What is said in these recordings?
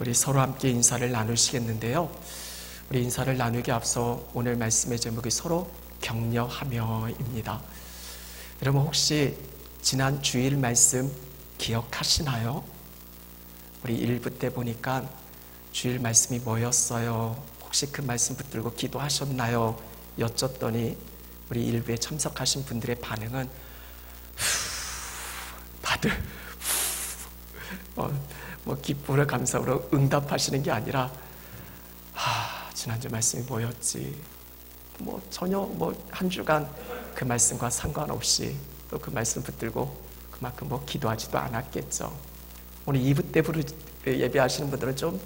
우리 서로 함께 인사를 나누시겠는데요. 우리 인사를 나누기 앞서 오늘 말씀의 제목이 서로 격려하며입니다. 여러분 혹시 지난 주일 말씀 기억하시나요? 우리 1부 때 보니까 주일 말씀이 뭐였어요? 혹시 그 말씀 붙들고 기도하셨나요? 여쭸더니 우리 1부에 참석하신 분들의 반응은 다들 기쁨으로 감사로 응답하시는 게 아니라 지난주 말씀이 뭐였지? 전혀 한 주간 그 말씀과 상관없이 또 그 말씀 붙들고 그만큼 기도하지도 않았겠죠. 오늘 2부 때 예배하시는 분들은 좀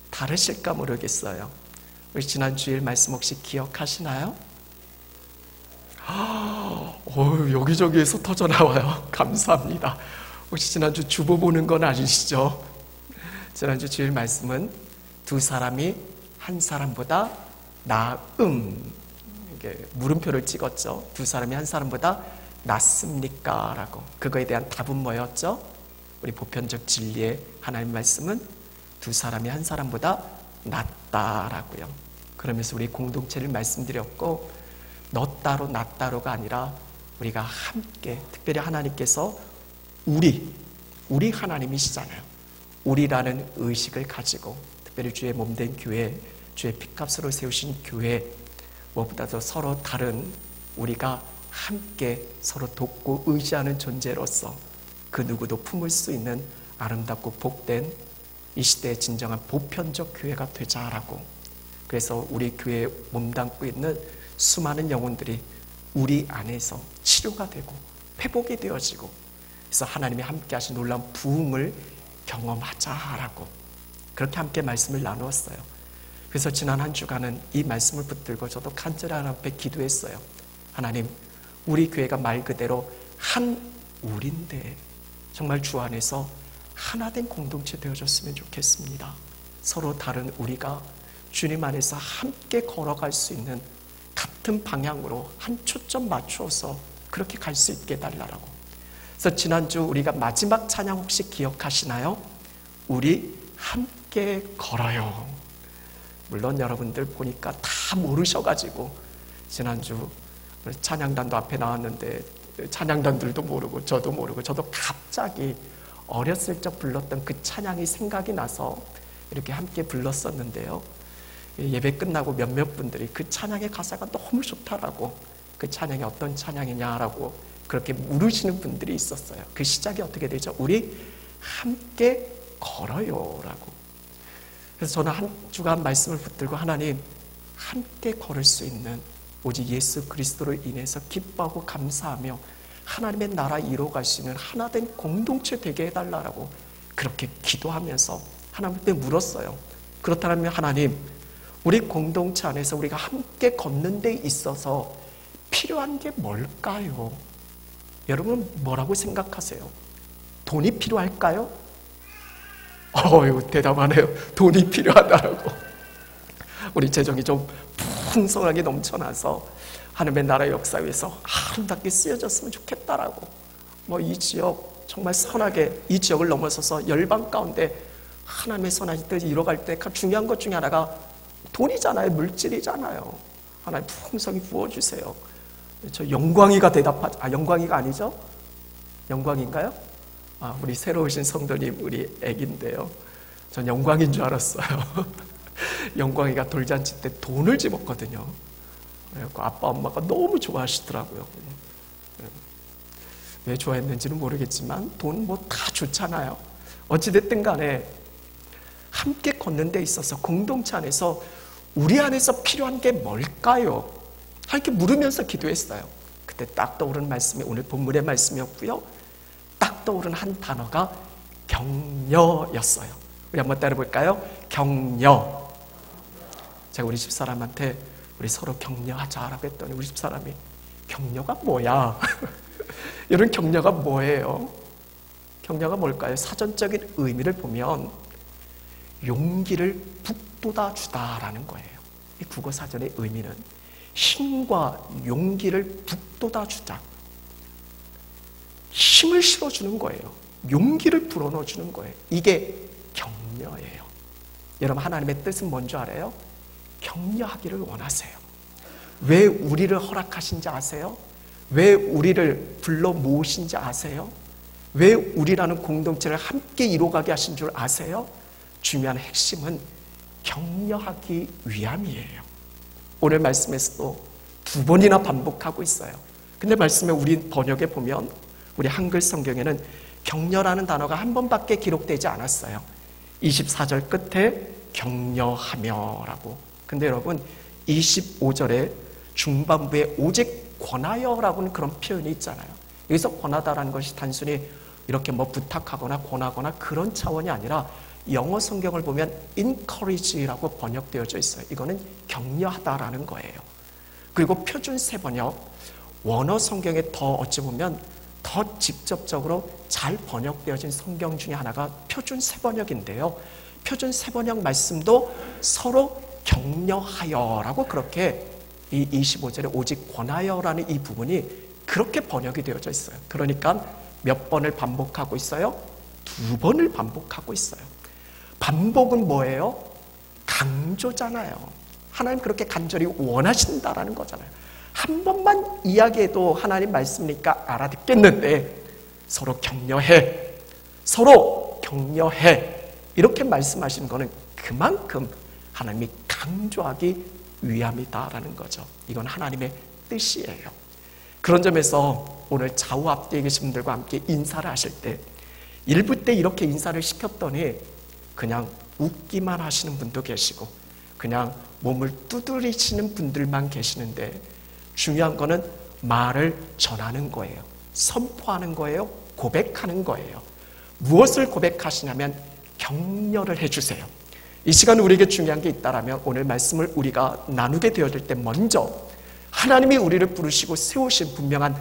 다르실까 모르겠어요. 우리 지난 주일 말씀 혹시 기억하시나요? 여기저기에서 터져 나와요. 감사합니다. 혹시 지난주 주보 보는 건 아니시죠? 지난주 주일 말씀은 두 사람이 한 사람보다 나음, 이게 물음표를 찍었죠. 두 사람이 한 사람보다 낫습니까? 라고. 그거에 대한 답은 뭐였죠? 우리 보편적 진리의 하나님 말씀은 두 사람이 한 사람보다 낫다라고요. 그러면서 우리 공동체를 말씀드렸고, 너 따로 나 따로가 아니라 우리가 함께, 특별히 하나님께서 우리 하나님이시잖아요. 우리라는 의식을 가지고 특별히 주의 몸된 교회, 주의 피값으로 세우신 교회, 무엇보다도 서로 다른 우리가 함께 서로 돕고 의지하는 존재로서 그 누구도 품을 수 있는 아름답고 복된 이 시대의 진정한 보편적 교회가 되자라고. 그래서 우리 교회에 몸담고 있는 수많은 영혼들이 우리 안에서 치료가 되고 회복이 되어지고, 그래서 하나님이 함께 하신 놀라운 부흥을 경험하자라고 그렇게 함께 말씀을 나누었어요. 그래서 지난 한 주간은 이 말씀을 붙들고 저도 간절히 하나님 앞에 기도했어요. 하나님, 우리 교회가 말 그대로 한 우리인데 정말 주 안에서 하나된 공동체 되어졌으면 좋겠습니다. 서로 다른 우리가 주님 안에서 함께 걸어갈 수 있는 같은 방향으로 한 초점 맞추어서 그렇게 갈 수 있게 해달라고. 그래서 지난주 우리가 마지막 찬양 혹시 기억하시나요? 우리 함께 걸어요. 물론 여러분들 보니까 다 모르셔가지고 지난주 찬양단도 앞에 나왔는데 찬양단들도 모르고 저도 갑자기 어렸을 적 불렀던 그 찬양이 생각이 나서 이렇게 함께 불렀었는데요. 예배 끝나고 몇몇 분들이 그 찬양의 가사가 너무 좋다라고, 그 찬양이 어떤 찬양이냐라고 그렇게 물으시는 분들이 있었어요. 그 시작이 어떻게 되죠? 우리 함께 걸어요라고. 그래서 저는 한 주간 말씀을 붙들고 하나님, 함께 걸을 수 있는 오직 예수 그리스도로 인해서 기뻐하고 감사하며 하나님의 나라 이루어갈 수 있는 하나된 공동체 되게 해달라고 그렇게 기도하면서 하나님께 물었어요. 그렇다면 하나님, 우리 공동체 안에서 우리가 함께 걷는 데 있어서 필요한 게 뭘까요? 여러분 뭐라고 생각하세요? 돈이 필요할까요? 대답하네요. 돈이 필요하다라고. 우리 재정이 좀 풍성하게 넘쳐나서 하나님의 나라 역사 위에서 아름답게 쓰여졌으면 좋겠다라고. 이 지역 정말 선하게, 이 지역을 넘어서서 열방 가운데 하나님의 선하신 뜻을 이뤄갈 때 중요한 것 중에 하나가 돈이잖아요. 물질이잖아요. 하나님 풍성히 부어주세요. 저 영광이가 영광이가 아니죠? 영광인가요? 우리 새로 오신 성도님, 우리 애기인데요. 전 영광인 줄 알았어요. 영광이가 돌잔치 때 돈을 집었거든요. 그래서 아빠, 엄마가 너무 좋아하시더라고요. 왜 좋아했는지는 모르겠지만 돈 다 좋잖아요. 어찌됐든 간에 함께 걷는 데 있어서 공동체 안에서 우리 안에서 필요한 게 뭘까요? 이렇게 물으면서 기도했어요. 그때 딱 떠오른 말씀이 오늘 본문의 말씀이었고요. 딱 떠오른 한 단어가 격려였어요. 우리 한번 따라해볼까요? 격려. 제가 우리 집사람한테 우리 서로 격려하자라고 했더니 우리 집사람이 격려가 뭐야? 이런 격려가 뭐예요? 격려가 뭘까요? 사전적인 의미를 보면 용기를 북돋아 주다라는 거예요. 이 국어 사전의 의미는 힘과 용기를 북돋아 주자. 힘을 실어주는 거예요. 용기를 불어넣어주는 거예요. 이게 격려예요. 여러분, 하나님의 뜻은 뭔지 알아요? 격려하기를 원하세요. 왜 우리를 허락하신지 아세요? 왜 우리를 불러 모으신지 아세요? 왜 우리라는 공동체를 함께 이루어가게 하신 줄 아세요? 중요한 핵심은 격려하기 위함이에요. 오늘 말씀에서도 2번이나 반복하고 있어요. 근데 말씀에 우리 번역에 보면, 우리 한글 성경에는 격려라는 단어가 한 번밖에 기록되지 않았어요. 24절 끝에 격려하며라고. 근데 여러분, 25절에 중반부에 오직 권하여라고는 그런 표현이 있잖아요. 여기서 권하다라는 것이 단순히 이렇게 뭐 부탁하거나 권하거나 그런 차원이 아니라 영어 성경을 보면 encourage라고 번역되어져 있어요. 이거는 격려하다라는 거예요. 그리고 표준 세번역, 원어 성경에 더 어찌 보면 더 직접적으로 잘 번역되어진 성경 중에 하나가 표준 세번역인데요. 표준 세번역 말씀도 서로 격려하여라고 그렇게 이 25절에 오직 권하여라는 이 부분이 그렇게 번역이 되어져 있어요. 그러니까 몇 번을 반복하고 있어요? 2번을 반복하고 있어요. 반복은 뭐예요? 강조잖아요. 하나님 그렇게 간절히 원하신다라는 거잖아요. 한 번만 이야기해도 하나님 말씀이니까 알아듣겠는데 서로 격려해, 서로 격려해 이렇게 말씀하시는 거는 그만큼 하나님이 강조하기 위함이다라는 거죠. 이건 하나님의 뜻이에요. 그런 점에서 오늘 좌우 앞뒤에 계신 분들과 함께 인사를 하실 때 1부 때 이렇게 인사를 시켰더니 그냥 웃기만 하시는 분도 계시고 그냥 몸을 두드리시는 분들만 계시는데, 중요한 거는 말을 전하는 거예요. 선포하는 거예요. 고백하는 거예요. 무엇을 고백하시냐면 격려를 해주세요. 이 시간 우리에게 중요한 게 있다라면 오늘 말씀을 우리가 나누게 되어질 때 먼저 하나님이 우리를 부르시고 세우신 분명한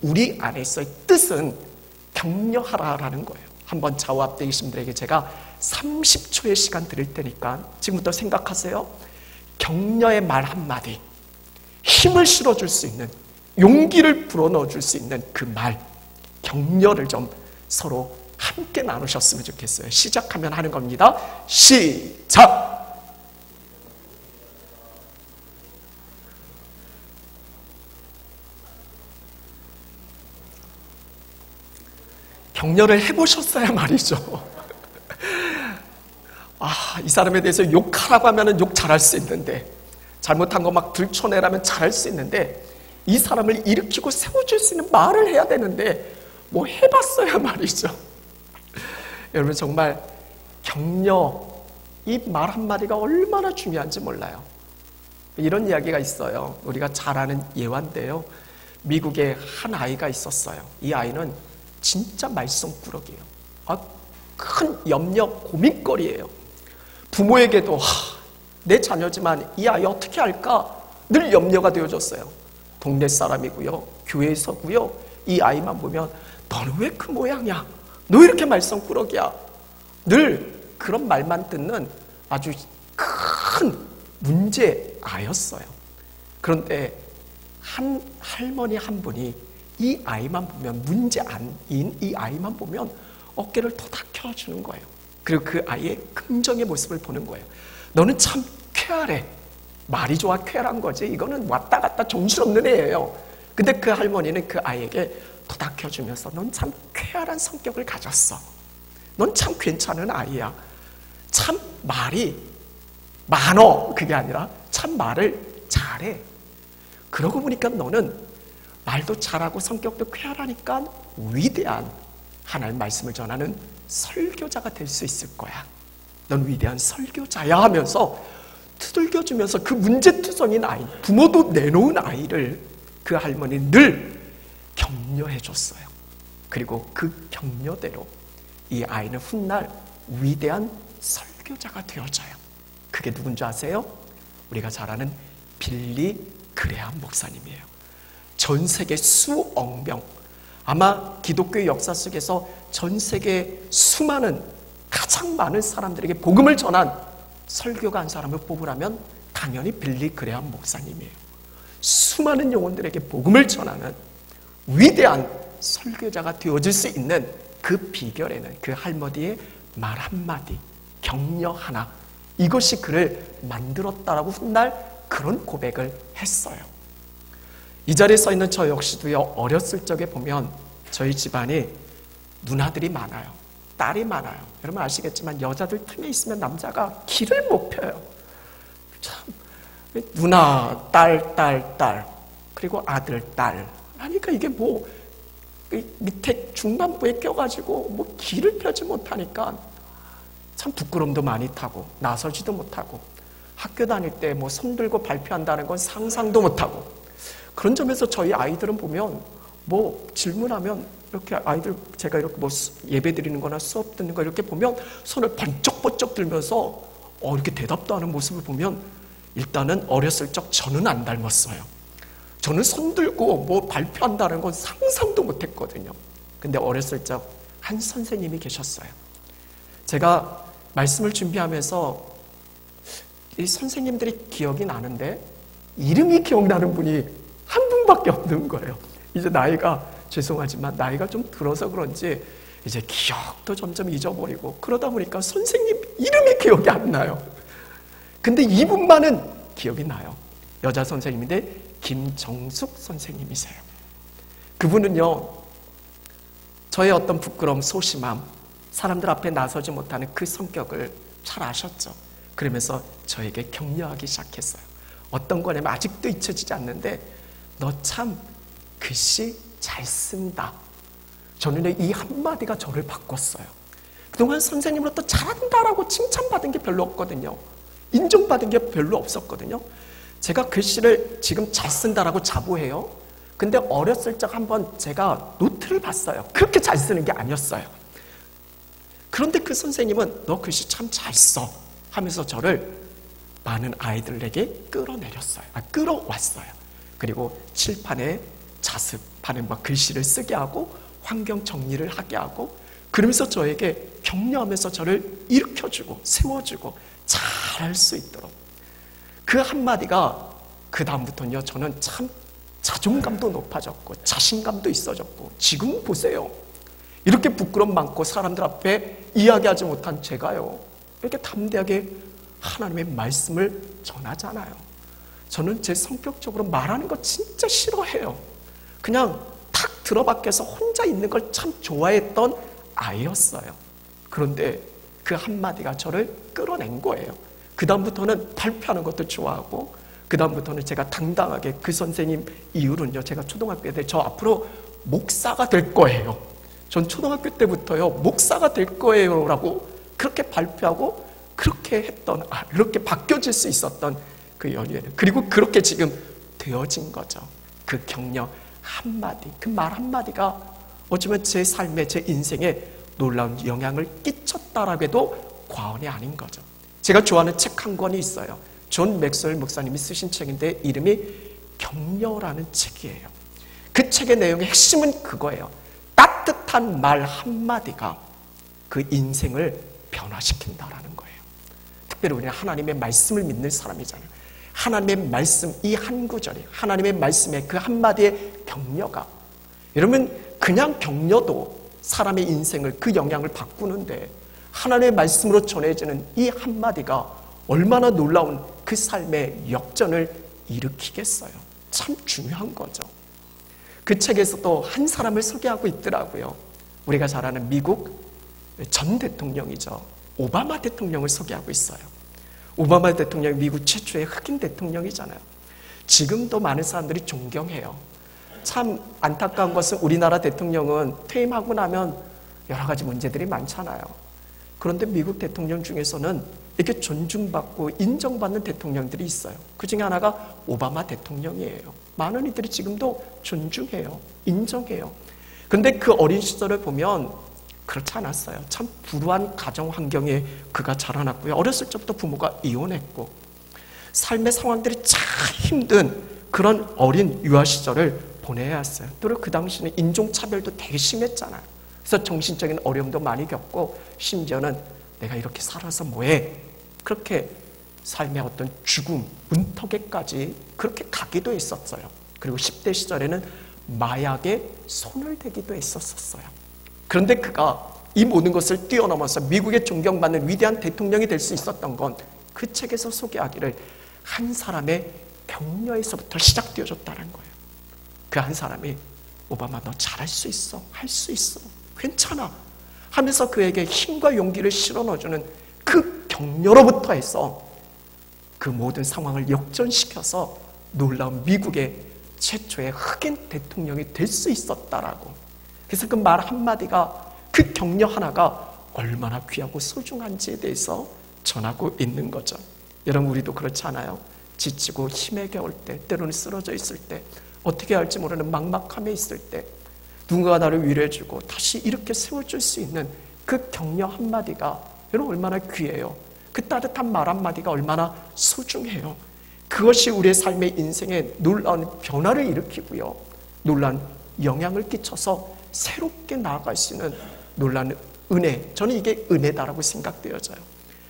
우리 안에서의 뜻은 격려하라라는 거예요. 한번 좌우 앞에 계신 분들에게 제가 30초의 시간 드릴 테니까 지금부터 생각하세요. 격려의 말 한마디, 힘을 실어줄 수 있는, 용기를 불어넣어줄 수 있는 그 말, 격려를 좀 서로 함께 나누셨으면 좋겠어요. 시작하면 하는 겁니다. 시작! 격려를 해보셨어야 말이죠. 이 사람에 대해서 욕하라고 하면 욕 잘할 수 있는데, 잘못한 거 막 들춰내라면 잘할 수 있는데, 이 사람을 일으키고 세워줄 수 있는 말을 해야 되는데 뭐 해봤어야 말이죠. 여러분, 정말 격려, 이 말 한마디가 얼마나 중요한지 몰라요. 이런 이야기가 있어요. 우리가 잘 아는 예화인데요. 미국에 한 아이가 있었어요. 이 아이는 진짜 말썽꾸러기예요. 큰 염려, 고민거리예요. 부모에게도 내 자녀지만 이 아이 어떻게 할까 늘 염려가 되어졌어요. 동네 사람이고요, 교회에서고요. 이 아이만 보면 너는 왜 그 모양이야? 너 왜 이렇게 말썽꾸러기야? 늘 그런 말만 듣는 아주 큰 문제아였어요. 그런데 한 할머니 한 분이 이 아이만 보면, 문제아인 이 아이만 보면 어깨를 토닥여주는 거예요. 그리고 그 아이의 긍정의 모습을 보는 거예요. 너는 참 쾌활해. 말이 좋아 쾌활한 거지. 이거는 왔다 갔다 정신없는 애예요. 근데 그 할머니는 그 아이에게 토닥여주면서 넌 참 쾌활한 성격을 가졌어. 넌 참 괜찮은 아이야. 참 말이 많어. 그게 아니라 참 말을 잘해. 그러고 보니까 너는 말도 잘하고 성격도 쾌활하니까 위대한 하나님 말씀을 전하는 설교자가 될 수 있을 거야. 넌 위대한 설교자야 하면서 두들겨주면서 그 문제투성인 아이, 부모도 내놓은 아이를 그 할머니는 늘 격려해줬어요. 그리고 그 격려대로 이 아이는 훗날 위대한 설교자가 되어져요. 그게 누군지 아세요? 우리가 잘 아는 빌리 그레함 목사님이에요. 전 세계 수억 명, 아마 기독교의 역사 속에서 전 세계 수많은, 가장 많은 사람들에게 복음을 전한 설교가 한 사람을 뽑으라면 당연히 빌리 그레함 목사님이에요. 수많은 영혼들에게 복음을 전하는 위대한 설교자가 되어줄 수 있는 그 비결에는 그 할머니의 말 한마디, 격려 하나, 이것이 그를 만들었다라고 훗날 그런 고백을 했어요. 이 자리에 서 있는 저 역시도요, 어렸을 적에 보면 저희 집안이 누나들이 많아요. 딸이 많아요. 여러분 아시겠지만 여자들 틈에 있으면 남자가 길을 못 펴요. 참, 누나, 딸, 그리고 아들, 딸. 그러니까 이게 뭐 밑에 중반부에 껴가지고 뭐 길을 펴지 못하니까 참 부끄럼도 많이 타고 나서지도 못하고 학교 다닐 때 뭐 손들고 발표한다는 건 상상도 못하고, 그런 점에서 저희 아이들은 보면 뭐 질문하면 이렇게 아이들 제가 이렇게 뭐 예배 드리는 거나 수업 듣는 거 이렇게 보면 손을 번쩍번쩍 들면서 이렇게 대답도 하는 모습을 보면 일단은 어렸을 적 저는 안 닮았어요. 저는 손 들고 뭐 발표한다는 건 상상도 못했거든요. 근데 어렸을 적 한 선생님이 계셨어요. 제가 말씀을 준비하면서 이 선생님들이 기억이 나는데 이름이 기억나는 분이 한 분밖에 없는 거예요. 이제 나이가, 죄송하지만 나이가 좀 들어서 그런지 이제 기억도 점점 잊어버리고 그러다 보니까 선생님 이름이 기억이 안 나요. 근데 이분만은 기억이 나요. 여자 선생님인데 김정숙 선생님이세요. 그분은요, 저의 어떤 부끄러움, 소심함, 사람들 앞에 나서지 못하는 그 성격을 잘 아셨죠. 그러면서 저에게 격려하기 시작했어요. 어떤 거냐면 아직도 잊혀지지 않는데 너 참 글씨 잘 쓴다. 저는 이 한마디가 저를 바꿨어요. 그동안 선생님으로부터 잘한다라고 칭찬받은 게 별로 없거든요. 인정받은 게 별로 없었거든요. 제가 글씨를 지금 잘 쓴다라고 자부해요. 근데 어렸을 적 한번 제가 노트를 봤어요. 그렇게 잘 쓰는 게 아니었어요. 그런데 그 선생님은 너 글씨 참 잘 써 하면서 저를 많은 아이들에게 끌어왔어요. 그리고 칠판에 자습하는 글씨를 쓰게 하고 환경 정리를 하게 하고, 그러면서 저에게 격려하면서 저를 일으켜주고 세워주고 잘할 수 있도록, 그 한마디가 그 다음부터는요, 저는 참 자존감도 높아졌고 자신감도 있어졌고, 지금 보세요, 이렇게 부끄럼 많고 사람들 앞에 이야기하지 못한 제가요, 이렇게 담대하게 하나님의 말씀을 전하잖아요. 저는 제 성격적으로 말하는 거 진짜 싫어해요. 그냥 탁 들어박혀서 혼자 있는 걸 참 좋아했던 아이였어요. 그런데 그 한마디가 저를 끌어낸 거예요. 그 다음부터는 발표하는 것도 좋아하고, 그 다음부터는 제가 당당하게 그 선생님 이후로는요, 제가 초등학교 때 저 앞으로 목사가 될 거예요. 전 초등학교 때부터요, 목사가 될 거예요 라고 그렇게 발표하고 그렇게 했던, 그렇게 바뀌어질 수 있었던 그 연예는, 그리고 그렇게 지금 되어진 거죠. 그 격려 한마디, 그 말 한마디가 어쩌면 제 삶에, 제 인생에 놀라운 영향을 끼쳤다라고 해도 과언이 아닌 거죠. 제가 좋아하는 책 한 권이 있어요. 존 맥스웰 목사님이 쓰신 책인데 이름이 격려라는 책이에요. 그 책의 내용의 핵심은 그거예요. 따뜻한 말 한마디가 그 인생을 변화시킨다라는 거예요. 특별히 우리는 하나님의 말씀을 믿는 사람이잖아요. 하나님의 말씀 이 한 구절이, 하나님의 말씀의 그 한마디의 격려가, 여러분 그냥 격려도 사람의 인생을, 그 영향을 바꾸는데 하나님의 말씀으로 전해지는 이 한마디가 얼마나 놀라운 그 삶의 역전을 일으키겠어요. 참 중요한 거죠. 그 책에서도 한 사람을 소개하고 있더라고요. 우리가 잘 아는 미국 전 대통령이죠. 오바마 대통령을 소개하고 있어요. 오바마 대통령이 미국 최초의 흑인 대통령이잖아요. 지금도 많은 사람들이 존경해요. 참 안타까운 것은 우리나라 대통령은 퇴임하고 나면 여러 가지 문제들이 많잖아요. 그런데 미국 대통령 중에서는 이렇게 존중받고 인정받는 대통령들이 있어요. 그 중에 하나가 오바마 대통령이에요. 많은 이들이 지금도 존중해요. 인정해요. 그런데 그 어린 시절을 보면 그렇지 않았어요. 참 불우한 가정 환경에 그가 자라났고요. 어렸을 적부터 부모가 이혼했고 삶의 상황들이 참 힘든 그런 어린 유아 시절을 보내야 했어요. 또 그 당시에는 인종차별도 되게 심했잖아요. 그래서 정신적인 어려움도 많이 겪고, 심지어는 내가 이렇게 살아서 뭐해? 그렇게 삶의 어떤 죽음, 문턱에까지 그렇게 가기도 했었어요. 그리고 10대 시절에는 마약에 손을 대기도 했었어요. 그런데 그가 이 모든 것을 뛰어넘어서 미국의 존경받는 위대한 대통령이 될 수 있었던 건 그 책에서 소개하기를 한 사람의 격려에서부터 시작되어졌다는 거예요. 그 한 사람이 오바마 너 잘할 수 있어. 할 수 있어. 괜찮아. 하면서 그에게 힘과 용기를 실어 넣어주는 그 격려로부터 해서 그 모든 상황을 역전시켜서 놀라운 미국의 최초의 흑인 대통령이 될 수 있었다라고. 그래서 그 말 한마디가, 그 격려 하나가 얼마나 귀하고 소중한지에 대해서 전하고 있는 거죠. 여러분, 우리도 그렇지 않아요? 지치고 힘에 겨울 때, 때로는 쓰러져 있을 때, 어떻게 할지 모르는 막막함에 있을 때 누군가가 나를 위로해주고 다시 이렇게 세워줄 수 있는 그 격려 한마디가 여러분 얼마나 귀해요. 그 따뜻한 말 한마디가 얼마나 소중해요. 그것이 우리의 삶의 인생에 놀라운 변화를 일으키고요, 놀라운 영향을 끼쳐서 새롭게 나아갈 수 있는 놀라운 은혜, 저는 이게 은혜다라고 생각되어져요.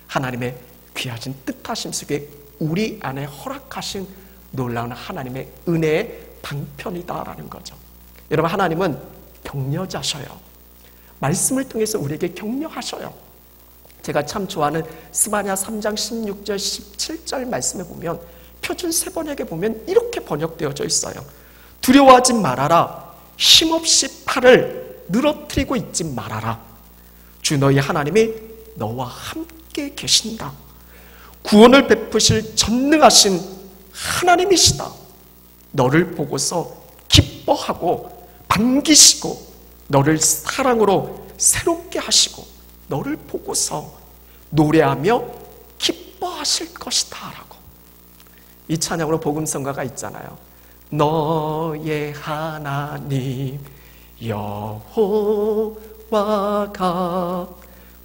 하나님의 귀하신 뜻하심 속에 우리 안에 허락하신 놀라운 하나님의 은혜의 방편이다라는 거죠. 여러분, 하나님은 격려자셔요. 말씀을 통해서 우리에게 격려하셔요. 제가 참 좋아하는 스바냐 3장 16절 17절 말씀에 보면, 표준 세번역에 보면 이렇게 번역되어져 있어요. 두려워하지 말아라. 힘없이 팔을 늘어뜨리고 있지 말아라. 주 너희 하나님이 너와 함께 계신다. 구원을 베푸실 전능하신 하나님이시다. 너를 보고서 기뻐하고 반기시고 너를 사랑으로 새롭게 하시고 너를 보고서 노래하며 기뻐하실 것이다 라고. 이 찬양으로 복음성가가 있잖아요. 너의 하나님 여호와가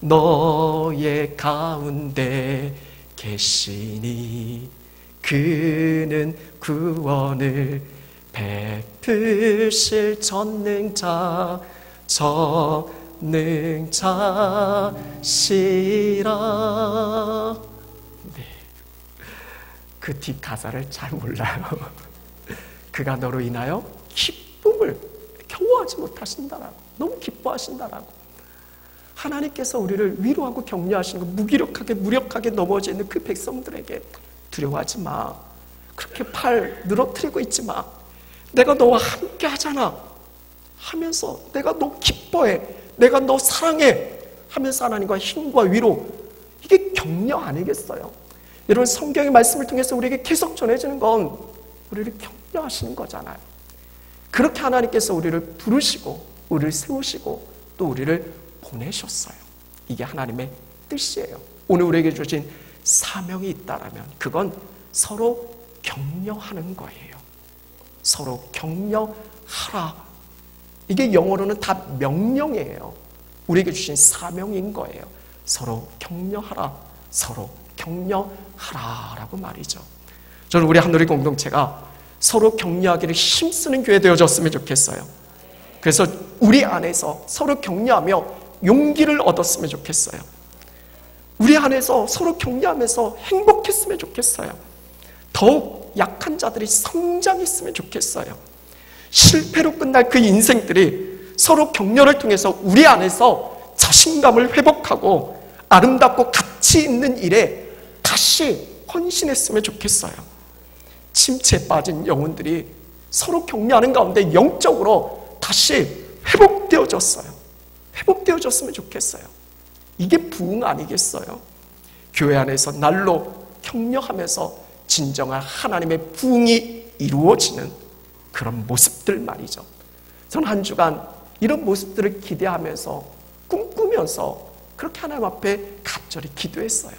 너의 가운데 계시니 그는 구원을 베푸실 전능자시라. 네. 그 뒷 가사를 잘 몰라요. 그가 너로 인하여 기쁨을 겨워하지 못하신다라고. 너무 기뻐하신다라고. 하나님께서 우리를 위로하고 격려하시는 거, 무기력하게 무력하게 넘어져 있는 그 백성들에게 두려워하지 마. 그렇게 팔 늘어뜨리고 있지 마. 내가 너와 함께 하잖아 하면서, 내가 너 기뻐해, 내가 너 사랑해 하면서 하나님과 힘과 위로, 이게 격려 아니겠어요? 여러분, 성경의 말씀을 통해서 우리에게 계속 전해지는 건 우리를 격려하시는 거잖아요. 그렇게 하나님께서 우리를 부르시고 우리를 세우시고 또 우리를 보내셨어요. 이게 하나님의 뜻이에요. 오늘 우리에게 주신 사명이 있다라면 그건 서로 격려하는 거예요. 서로 격려하라. 이게 영어로는 다 명령이에요. 우리에게 주신 사명인 거예요. 서로 격려하라. 서로 격려하라라고 말이죠. 저는 우리 한누리 공동체가 서로 격려하기를 힘쓰는 교회 되어졌으면 좋겠어요. 그래서 우리 안에서 서로 격려하며 용기를 얻었으면 좋겠어요. 우리 안에서 서로 격려하면서 행복했으면 좋겠어요. 더욱 약한 자들이 성장했으면 좋겠어요. 실패로 끝날 그 인생들이 서로 격려를 통해서 우리 안에서 자신감을 회복하고 아름답고 가치 있는 일에 다시 헌신했으면 좋겠어요. 침체에 빠진 영혼들이 서로 격려하는 가운데 영적으로 다시 회복되어졌어요. 회복되어졌으면 좋겠어요. 이게 부흥 아니겠어요? 교회 안에서 날로 격려하면서 진정한 하나님의 부흥이 이루어지는 그런 모습들 말이죠. 저는 한 주간 이런 모습들을 기대하면서 꿈꾸면서 그렇게 하나님 앞에 간절히 기도했어요.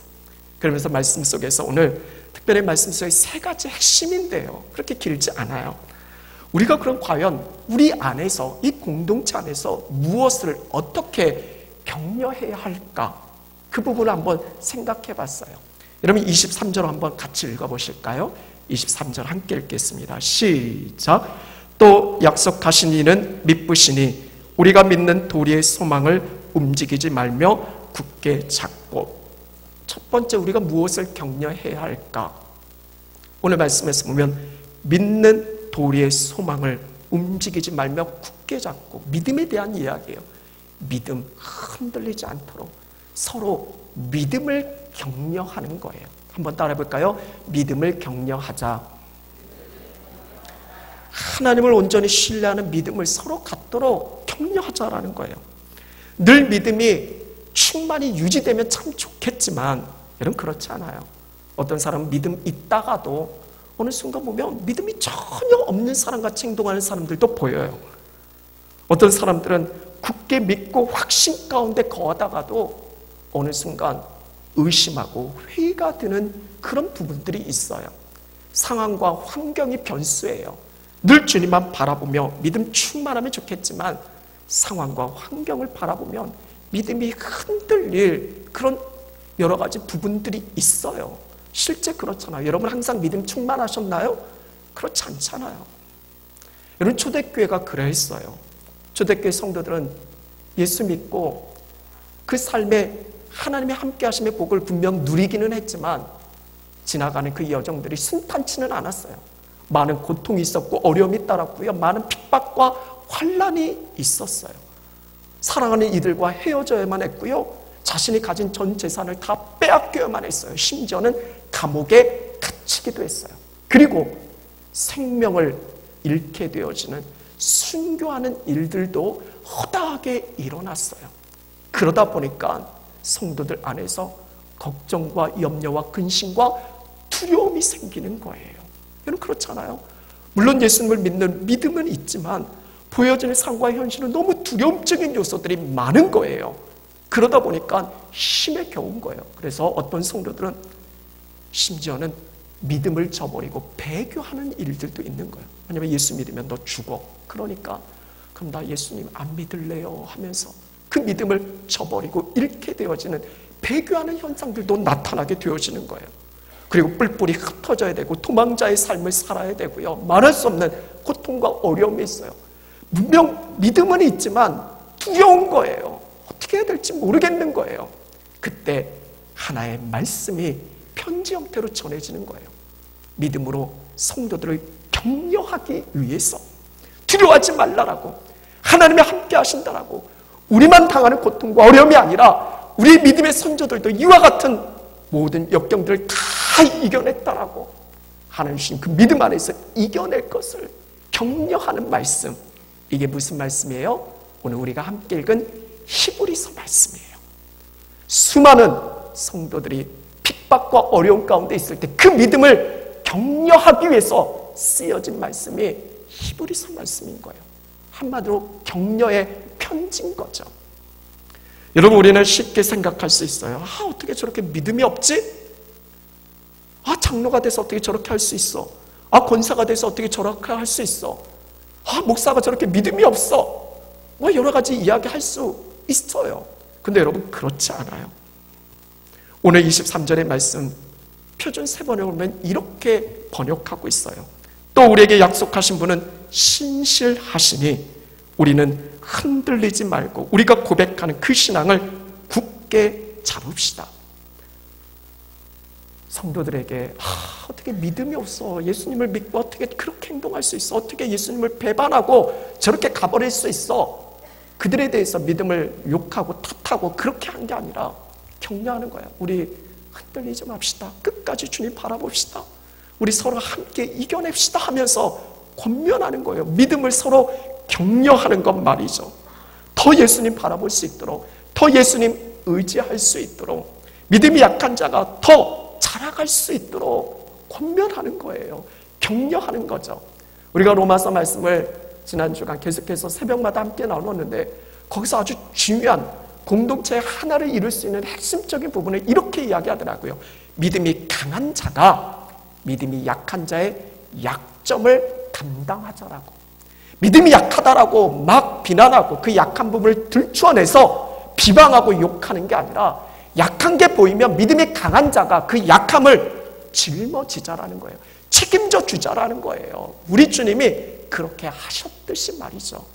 그러면서 말씀 속에서 오늘 특별히 말씀 속에 세 가지 핵심인데요, 그렇게 길지 않아요. 우리가 그럼 과연 우리 안에서, 이 공동체 안에서 무엇을 어떻게 격려해야 할까? 그 부분을 한번 생각해 봤어요. 여러분 23절 한번 같이 읽어보실까요? 23절 함께 읽겠습니다. 시작. 또 약속하신 이는 미쁘시니 우리가 믿는 도리의 소망을 움직이지 말며 굳게 잡고. 첫 번째, 우리가 무엇을 격려해야 할까? 오늘 말씀에서 보면 믿는 도리의 소망을 움직이지 말며 굳게 잡고, 믿음에 대한 이야기예요. 믿음 흔들리지 않도록 서로 믿음을 격려하는 거예요. 한번 따라해 볼까요? 믿음을 격려하자. 하나님을 온전히 신뢰하는 믿음을 서로 갖도록 격려하자라는 거예요. 늘 믿음이 충만히 유지되면 참 좋겠지만 여러분 그렇지 않아요. 어떤 사람은 믿음 있다가도 어느 순간 보면 믿음이 전혀 없는 사람같이 행동하는 사람들도 보여요. 어떤 사람들은 굳게 믿고 확신 가운데 거하다가도 어느 순간 의심하고 회의가 드는 그런 부분들이 있어요. 상황과 환경이 변수예요. 늘 주님만 바라보며 믿음 충만하면 좋겠지만 상황과 환경을 바라보면 믿음이 흔들릴 그런 여러 가지 부분들이 있어요. 실제 그렇잖아요. 여러분 항상 믿음 충만하셨나요? 그렇지 않잖아요. 여러분 초대교회가 그랬어요. 초대교회 성도들은 예수 믿고 그 삶에 하나님의 함께 하심의 복을 분명 누리기는 했지만 지나가는 그 여정들이 순탄치는 않았어요. 많은 고통이 있었고 어려움이 따랐고요. 많은 핍박과 환난이 있었어요. 사랑하는 이들과 헤어져야만 했고요. 자신이 가진 전 재산을 다 빼앗겨야만 했어요. 심지어는 감옥에 갇히기도 했어요. 그리고 생명을 잃게 되어지는 순교하는 일들도 허다하게 일어났어요. 그러다 보니까 성도들 안에서 걱정과 염려와 근심과 두려움이 생기는 거예요. 여러분 그렇잖아요. 물론 예수님을 믿는 믿음은 있지만 보여지는 상황과 현실은 너무 두려움적인 요소들이 많은 거예요. 그러다 보니까 힘에 겨운 거예요. 그래서 어떤 성도들은 심지어는 믿음을 저버리고 배교하는 일들도 있는 거예요. 왜냐하면 예수 믿으면 너 죽어. 그러니까 그럼 나 예수님 안 믿을래요 하면서 그 믿음을 저버리고 잃게 되어지는 배교하는 현상들도 나타나게 되어지는 거예요. 그리고 뿔뿔이 흩어져야 되고 도망자의 삶을 살아야 되고요. 말할 수 없는 고통과 어려움이 있어요. 분명 믿음은 있지만 두려운 거예요. 어떻게 해야 될지 모르겠는 거예요. 그때 하나의 말씀이 편지 형태로 전해지는 거예요. 믿음으로 성도들을 격려하기 위해서 두려워하지 말라라고, 하나님이 함께 하신다라고, 우리만 당하는 고통과 어려움이 아니라 우리 믿음의 선조들도 이와 같은 모든 역경들을 다 이겨냈다라고 하나님 주신 그 믿음 안에서 이겨낼 것을 격려하는 말씀. 이게 무슨 말씀이에요? 오늘 우리가 함께 읽은 히브리서 말씀이에요. 수많은 성도들이 핍박과 어려움 가운데 있을 때 그 믿음을 격려하기 위해서 쓰여진 말씀이 히브리서 말씀인 거예요. 한마디로 격려의 편지인 거죠. 여러분 우리는 쉽게 생각할 수 있어요. 어떻게 저렇게 믿음이 없지? 장로가 돼서 어떻게 저렇게 할 수 있어? 권사가 돼서 어떻게 저렇게 할 수 있어? 목사가 저렇게 믿음이 없어? 여러 가지 이야기 할 수 있어요. 근데 여러분 그렇지 않아요. 오늘 23절의 말씀 표준 세번역으로 보면 이렇게 번역하고 있어요. 또 우리에게 약속하신 분은 신실하시니 우리는 흔들리지 말고 우리가 고백하는 그 신앙을 굳게 잡읍시다. 성도들에게 어떻게 믿음이 없어? 예수님을 믿고 어떻게 그렇게 행동할 수 있어? 어떻게 예수님을 배반하고 저렇게 가버릴 수 있어? 그들에 대해서 믿음을 욕하고 탓하고 그렇게 한 게 아니라 격려하는 거야. 우리 흔들리지 맙시다. 끝까지 주님 바라봅시다. 우리 서로 함께 이겨냅시다 하면서 권면하는 거예요. 믿음을 서로 격려하는 것 말이죠. 더 예수님 바라볼 수 있도록, 더 예수님 의지할 수 있도록, 믿음이 약한 자가 더 자라갈 수 있도록 권면하는 거예요. 격려하는 거죠. 우리가 로마서 말씀을 지난 주간 계속해서 새벽마다 함께 나눴는데 거기서 아주 중요한 공동체 하나를 이룰 수 있는 핵심적인 부분을 이렇게 이야기하더라고요. 믿음이 강한 자가 믿음이 약한 자의 약점을 담당하자라고. 믿음이 약하다라고 막 비난하고 그 약한 부분을 들추어내서 비방하고 욕하는 게 아니라 약한 게 보이면 믿음이 강한 자가 그 약함을 짊어지자라는 거예요. 책임져 주자라는 거예요. 우리 주님이 그렇게 하셨듯이 말이죠.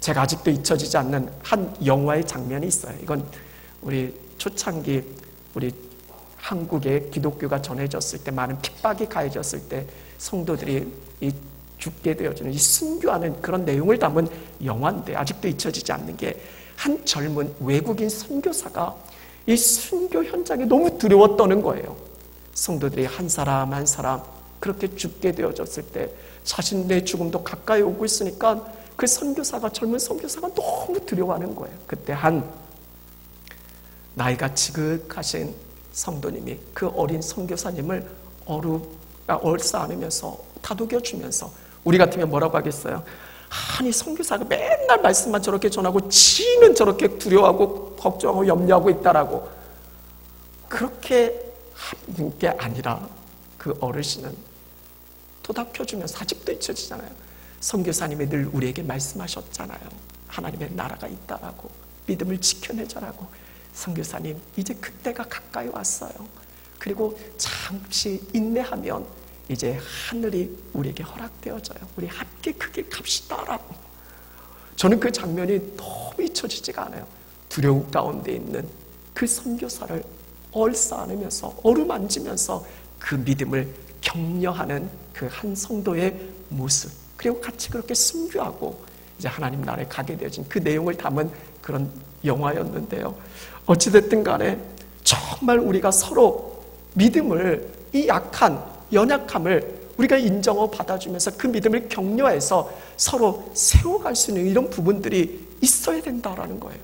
제가 아직도 잊혀지지 않는 한 영화의 장면이 있어요. 이건 우리 초창기 우리 한국에 기독교가 전해졌을 때 많은 핍박이 가해졌을 때 성도들이 이 죽게 되어지는 이 순교하는 그런 내용을 담은 영화인데 아직도 잊혀지지 않는 게 한 젊은 외국인 선교사가 이 순교 현장에 너무 두려워 떠는 거예요. 성도들이 한 사람 한 사람 그렇게 죽게 되어졌을 때 자신의 죽음도 가까이 오고 있으니까 그 선교사가, 젊은 선교사가 너무 두려워하는 거예요. 그때 한 나이가 지극하신 성도님이 그 어린 선교사님을 얼싸 안으면서 다독여주면서, 우리 같으면 뭐라고 하겠어요? 아니 선교사가 맨날 말씀만 저렇게 전하고 지는 저렇게 두려워하고 걱정하고 염려하고 있다라고. 그렇게 하는 게 아니라 그 어르신은 토닥여주면서, 아직도 잊혀지잖아요. 선교사님이 늘 우리에게 말씀하셨잖아요. 하나님의 나라가 있다라고, 믿음을 지켜내자라고. 선교사님 이제 그때가 가까이 왔어요. 그리고 잠시 인내하면 이제 하늘이 우리에게 허락되어져요. 우리 함께 그 길 갑시다라고. 저는 그 장면이 너무 잊혀지지가 않아요. 두려움 가운데 있는 그 선교사를 얼싸 안으면서 어루만지면서 그 믿음을 격려하는 그 한 성도의 모습, 그리고 같이 그렇게 순교하고 이제 하나님 나라에 가게 되어진 그 내용을 담은 그런 영화였는데요. 어찌됐든 간에 정말 우리가 서로 믿음을, 이 약한 연약함을 우리가 인정하고 받아주면서 그 믿음을 격려해서 서로 세워갈 수 있는 이런 부분들이 있어야 된다라는 거예요.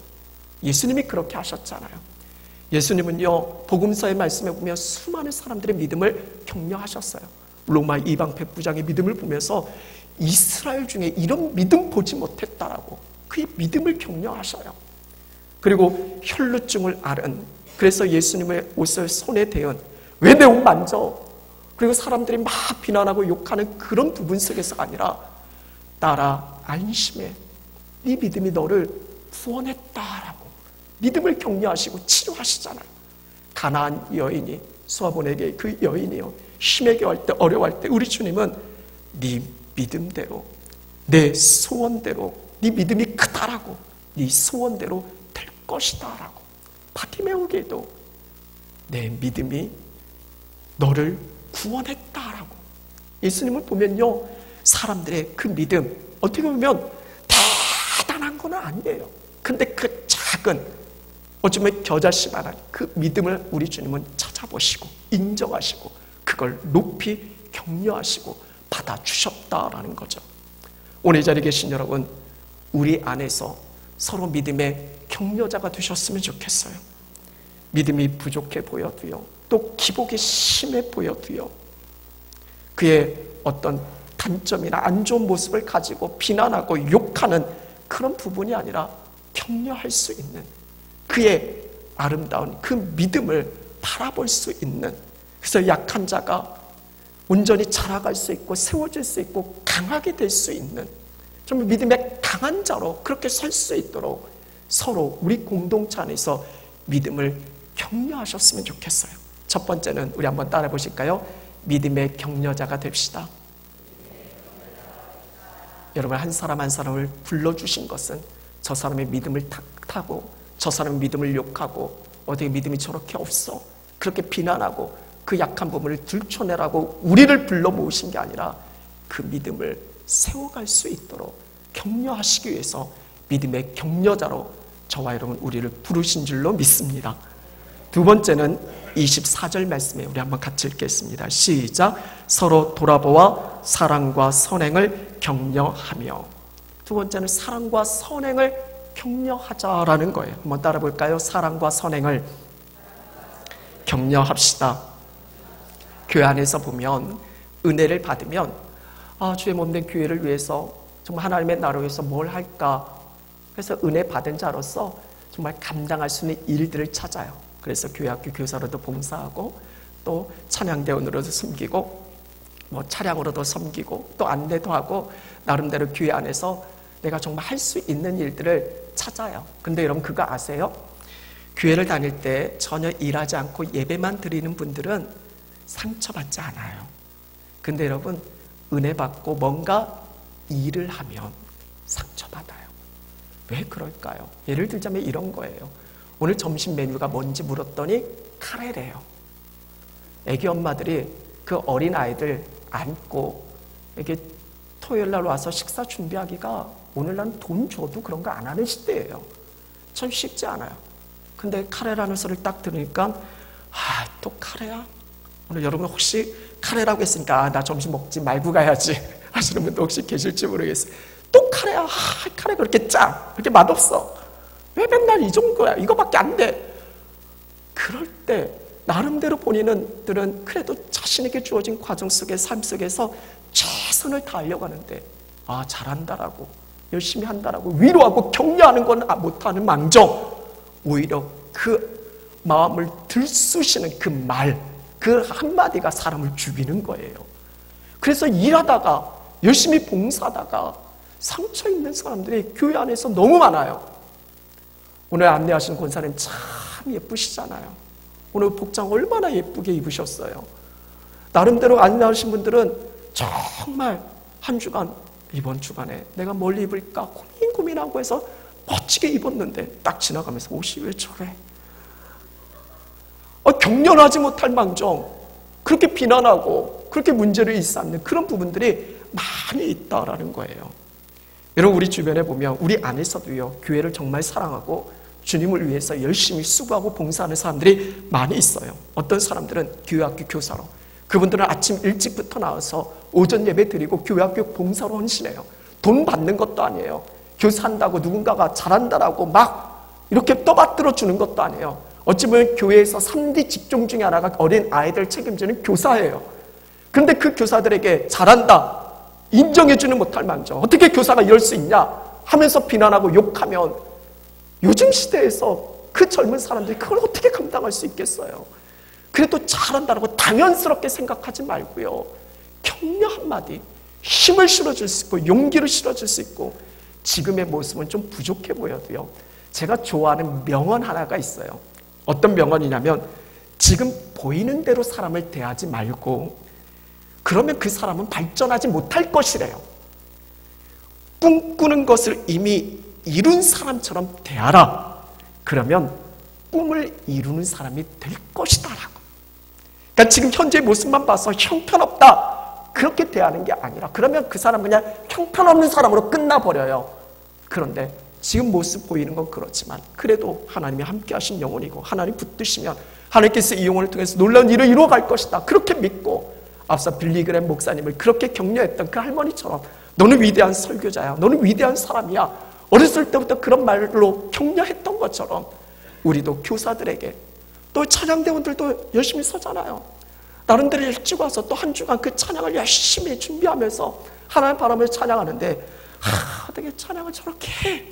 예수님이 그렇게 하셨잖아요. 예수님은요, 복음서의 말씀에 보면 수많은 사람들의 믿음을 격려하셨어요. 로마 이방 백부장의 믿음을 보면서 이스라엘 중에 이런 믿음 보지 못했다라고 그의 믿음을 격려하셔요. 그리고 혈루증을 앓은, 그래서 예수님의 옷을 손에 대은, 왜 내 옷 만져? 그리고 사람들이 막 비난하고 욕하는 그런 부분 속에서가 아니라, 딸아 안심해, 네 믿음이 너를 구원했다라고 믿음을 격려하시고 치료하시잖아요. 가나안 여인이, 수아본에게 그 여인이요, 힘에게 할 때, 어려워할 때 우리 주님은 네 믿음대로, 내 소원대로, 네 믿음이 크다라고, 네 소원대로 될 것이다라고. 바티메오에게도 내 믿음이 너를 구원했다라고. 예수님을 보면요, 사람들의 그 믿음, 어떻게 보면 대단한 건 아니에요. 근데 그 작은, 어쩌면 겨자씨만한 그 믿음을 우리 주님은 찾아보시고 인정하시고 그걸 높이 격려하시고 받아주셨다라는 거죠. 오늘 이 자리에 계신 여러분, 우리 안에서 서로 믿음의 격려자가 되셨으면 좋겠어요. 믿음이 부족해 보여도요, 또 기복이 심해 보여도요, 그의 어떤 단점이나 안 좋은 모습을 가지고 비난하고 욕하는 그런 부분이 아니라 격려할 수 있는, 그의 아름다운 그 믿음을 바라볼 수 있는, 그래서 약한 자가 온전히 자라갈 수 있고 세워질 수 있고 강하게 될 수 있는, 좀 믿음의 강한 자로 그렇게 설 수 있도록 서로 우리 공동체 안에서 믿음을 격려하셨으면 좋겠어요. 첫 번째는 우리 한번 따라 보실까요? 믿음의 격려자가 됩시다. 여러분, 한 사람 한 사람을 불러주신 것은 저 사람의 믿음을 탓하고 저 사람의 믿음을 욕하고 어떻게 믿음이 저렇게 없어, 그렇게 비난하고 그 약한 부분을 들춰내라고 우리를 불러 모으신 게 아니라 그 믿음을 세워갈 수 있도록 격려하시기 위해서 믿음의 격려자로 저와 여러분 우리를 부르신 줄로 믿습니다. 두 번째는 24절 말씀에 우리 한번 같이 읽겠습니다. 시작. 서로 돌아보아 사랑과 선행을 격려하며. 두 번째는 사랑과 선행을 격려하자라는 거예요. 한번 따라 볼까요? 사랑과 선행을 격려합시다. 교회 안에서 보면 은혜를 받으면 주의 몸된 교회를 위해서 정말 하나님의 나라를 위해서 뭘 할까, 그래서 은혜 받은 자로서 정말 감당할 수 있는 일들을 찾아요. 그래서 교회 학교 교사로도 봉사하고 또 찬양대원으로도 섬기고 뭐 차량으로도 섬기고 또 안내도 하고 나름대로 교회 안에서 내가 정말 할 수 있는 일들을 찾아요. 근데 여러분 그거 아세요? 교회를 다닐 때 전혀 일하지 않고 예배만 드리는 분들은 상처받지 않아요. 근데 여러분 은혜 받고 뭔가 일을 하면 상처받아요. 왜 그럴까요? 예를 들자면 이런 거예요. 오늘 점심 메뉴가 뭔지 물었더니 카레래요. 애기 엄마들이 그 어린 아이들 안고 이렇게 토요일 날 와서 식사 준비하기가, 오늘날은 돈 줘도 그런 거 안 하는 시대예요. 참 쉽지 않아요. 근데 카레라는 소리를 딱 들으니까 또 카레야? 오늘 여러분 혹시 카레라고 했으니까 나 점심 먹지 말고 가야지 하시는 분도 혹시 계실지 모르겠어요. 또 카레야? 카레 그렇게 짜? 그렇게 맛없어? 왜 맨날 이 정도야? 이거밖에 안 돼? 그럴 때 나름대로 본인들은 그래도 자신에게 주어진 과정 속의 삶 속에서 최선을 다하려고 하는데 잘한다라고 열심히 한다라고 위로하고 격려하는 건 못하는 망정 오히려 그 마음을 들쑤시는 그 말, 그 한마디가 사람을 죽이는 거예요. 그래서 일하다가 열심히 봉사하다가 상처 있는 사람들이 교회 안에서 너무 많아요. 오늘 안내하신 권사님 참 예쁘시잖아요. 오늘 복장 얼마나 예쁘게 입으셨어요. 나름대로 안내하신 분들은 정말 한 주간 이번 주간에 내가 뭘 입을까 고민하고 해서 멋지게 입었는데 딱 지나가면서 옷이 왜 저래? 격려하지 못할 망정 그렇게 비난하고 그렇게 문제를 일삼는 그런 부분들이 많이 있다라는 거예요. 여러분 우리 주변에 보면 우리 안에서도요 교회를 정말 사랑하고 주님을 위해서 열심히 수고하고 봉사하는 사람들이 많이 있어요. 어떤 사람들은 교회학교 교사로 그분들은 아침 일찍부터 나와서 오전 예배 드리고 교회학교 봉사로 헌신해요. 돈 받는 것도 아니에요. 교사한다고 누군가가 잘한다라고 막 이렇게 떠받들어 주는 것도 아니에요. 어찌 보면 교회에서 3D 직종 중에 하나가 어린 아이들 책임지는 교사예요. 그런데 그 교사들에게 잘한다 인정해주는 못할 망정 어떻게 교사가 이럴 수 있냐 하면서 비난하고 욕하면 요즘 시대에서 그 젊은 사람들이 그걸 어떻게 감당할 수 있겠어요? 그래도 잘한다고 당연스럽게 생각하지 말고요. 격려 한마디, 힘을 실어줄 수 있고 용기를 실어줄 수 있고 지금의 모습은 좀 부족해 보여도요. 제가 좋아하는 명언 하나가 있어요. 어떤 명언이냐면 지금 보이는 대로 사람을 대하지 말고 그러면 그 사람은 발전하지 못할 것이래요. 꿈꾸는 것을 이미 이룬 사람처럼 대하라. 그러면 꿈을 이루는 사람이 될 것이다 라고. 그러니까 지금 현재 모습만 봐서 형편없다 그렇게 대하는 게 아니라 그러면 그 사람은 그냥 형편없는 사람으로 끝나버려요. 그런데 지금 모습 보이는 건 그렇지만 그래도 하나님이 함께 하신 영혼이고 하나님 붙드시면 하나님께서 이 영혼을 통해서 놀라운 일을 이루어갈 것이다 그렇게 믿고 앞서 빌리그램 목사님을 그렇게 격려했던 그 할머니처럼 너는 위대한 설교자야 너는 위대한 사람이야 어렸을 때부터 그런 말로 격려했던 것처럼 우리도 교사들에게 또 찬양대원들도 열심히 서잖아요. 나름대로 일찍 와서 또 한 주간 그 찬양을 열심히 준비하면서 하나님 바라면서 찬양하는데 어떻게 찬양을 저렇게 해?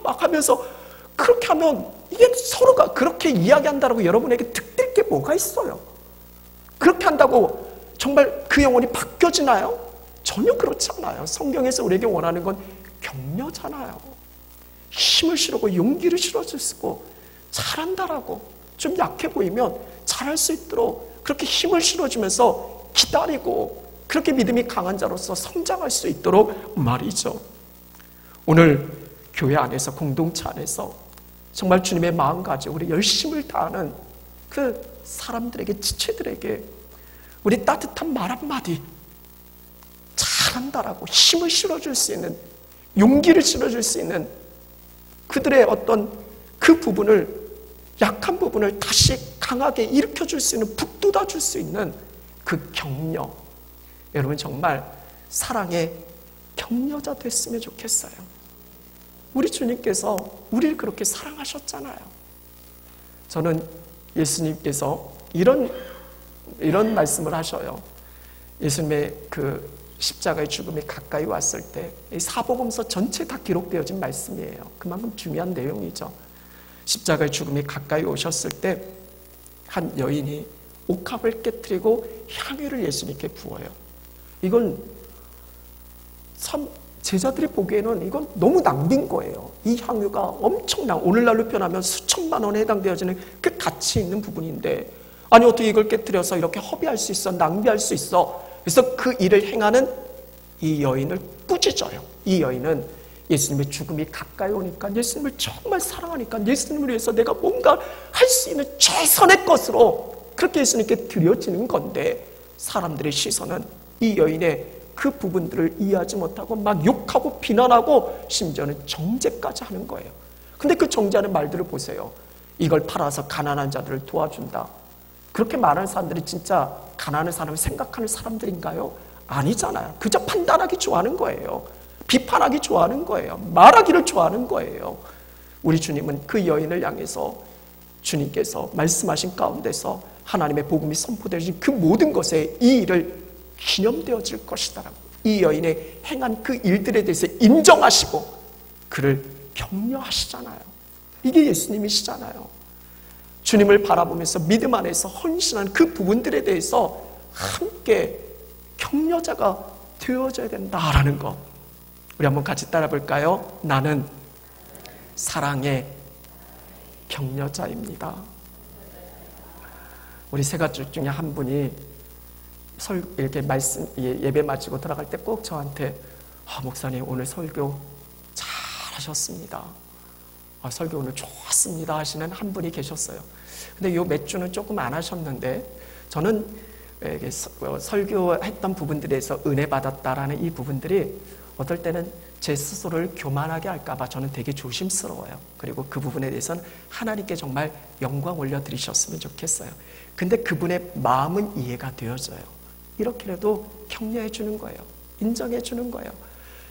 막 하면서 그렇게 하면 이게 서로가 그렇게 이야기한다고 여러분에게 득될 게 뭐가 있어요? 그렇게 한다고 정말 그 영혼이 바뀌어지나요? 전혀 그렇지 않아요. 성경에서 우리에게 원하는 건 격려잖아요. 힘을 실어고 용기를 실어주고 잘한다라고 좀 약해 보이면 잘할 수 있도록 그렇게 힘을 실어주면서 기다리고 그렇게 믿음이 강한 자로서 성장할 수 있도록 말이죠. 오늘 교회 안에서 공동체 안에서 정말 주님의 마음 가지고 우리 열심을 다하는 그 사람들에게 지체들에게 우리 따뜻한 말 한마디 잘한다라고 힘을 실어줄 수 있는 용기를 실어줄 수 있는 그들의 어떤 그 부분을 약한 부분을 다시 강하게 일으켜줄 수 있는 북돋아줄 수 있는 그 격려 여러분 정말 사랑의 격려자 됐으면 좋겠어요. 우리 주님께서 우리를 그렇게 사랑하셨잖아요. 저는 예수님께서 이런 말씀을 하셔요. 예수님의 그 십자가의 죽음이 가까이 왔을 때 이 사복음서 전체 다 기록되어진 말씀이에요. 그만큼 중요한 내용이죠. 십자가의 죽음이 가까이 오셨을 때 한 여인이 옥합을 깨트리고 향유를 예수님께 부어요. 이건 참 제자들이 보기에는 이건 너무 낭비인 거예요. 이 향유가 엄청난 오늘날로 표현하면 수천만 원에 해당되어지는 그 가치 있는 부분인데 아니 어떻게 이걸 깨트려서 이렇게 허비할 수 있어 낭비할 수 있어. 그래서 그 일을 행하는 이 여인을 꾸짖어요. 이 여인은 예수님의 죽음이 가까이 오니까 예수님을 정말 사랑하니까 예수님을 위해서 내가 뭔가 할 수 있는 최선의 것으로 그렇게 예수님께 드려지는 건데 사람들의 시선은 이 여인의 그 부분들을 이해하지 못하고 막 욕하고 비난하고 심지어는 정죄까지 하는 거예요. 근데 그 정죄하는 말들을 보세요. 이걸 팔아서 가난한 자들을 도와준다. 그렇게 말하는 사람들이 진짜 가난한 사람을 생각하는 사람들인가요? 아니잖아요. 그저 판단하기 좋아하는 거예요. 비판하기 좋아하는 거예요. 말하기를 좋아하는 거예요. 우리 주님은 그 여인을 향해서 주님께서 말씀하신 가운데서 하나님의 복음이 선포되어진 그 모든 것에 이 일을 기념되어질 것이다라고, 이 여인의 행한 그 일들에 대해서 인정하시고 그를 격려하시잖아요. 이게 예수님이시잖아요. 주님을 바라보면서 믿음 안에서 헌신한 그 부분들에 대해서 함께 격려자가 되어져야 된다라는 거, 우리 한번 같이 따라 볼까요? 나는 사랑의 격려자입니다. 우리 세 가족 중에 한 분이 이렇게 말씀 예배 마치고 들어갈 때 꼭 저한테 목사님 오늘 설교 잘하셨습니다. 설교 오늘 좋았습니다 하시는 한 분이 계셨어요. 근데 요 몇 주는 조금 안 하셨는데, 저는 설교했던 부분들에서 은혜 받았다라는 이 부분들이 어떨 때는 제 스스로를 교만하게 할까봐 저는 되게 조심스러워요. 그리고 그 부분에 대해서는 하나님께 정말 영광 올려드리셨으면 좋겠어요. 근데 그분의 마음은 이해가 되어져요. 이렇게라도 격려해 주는 거예요. 인정해 주는 거예요.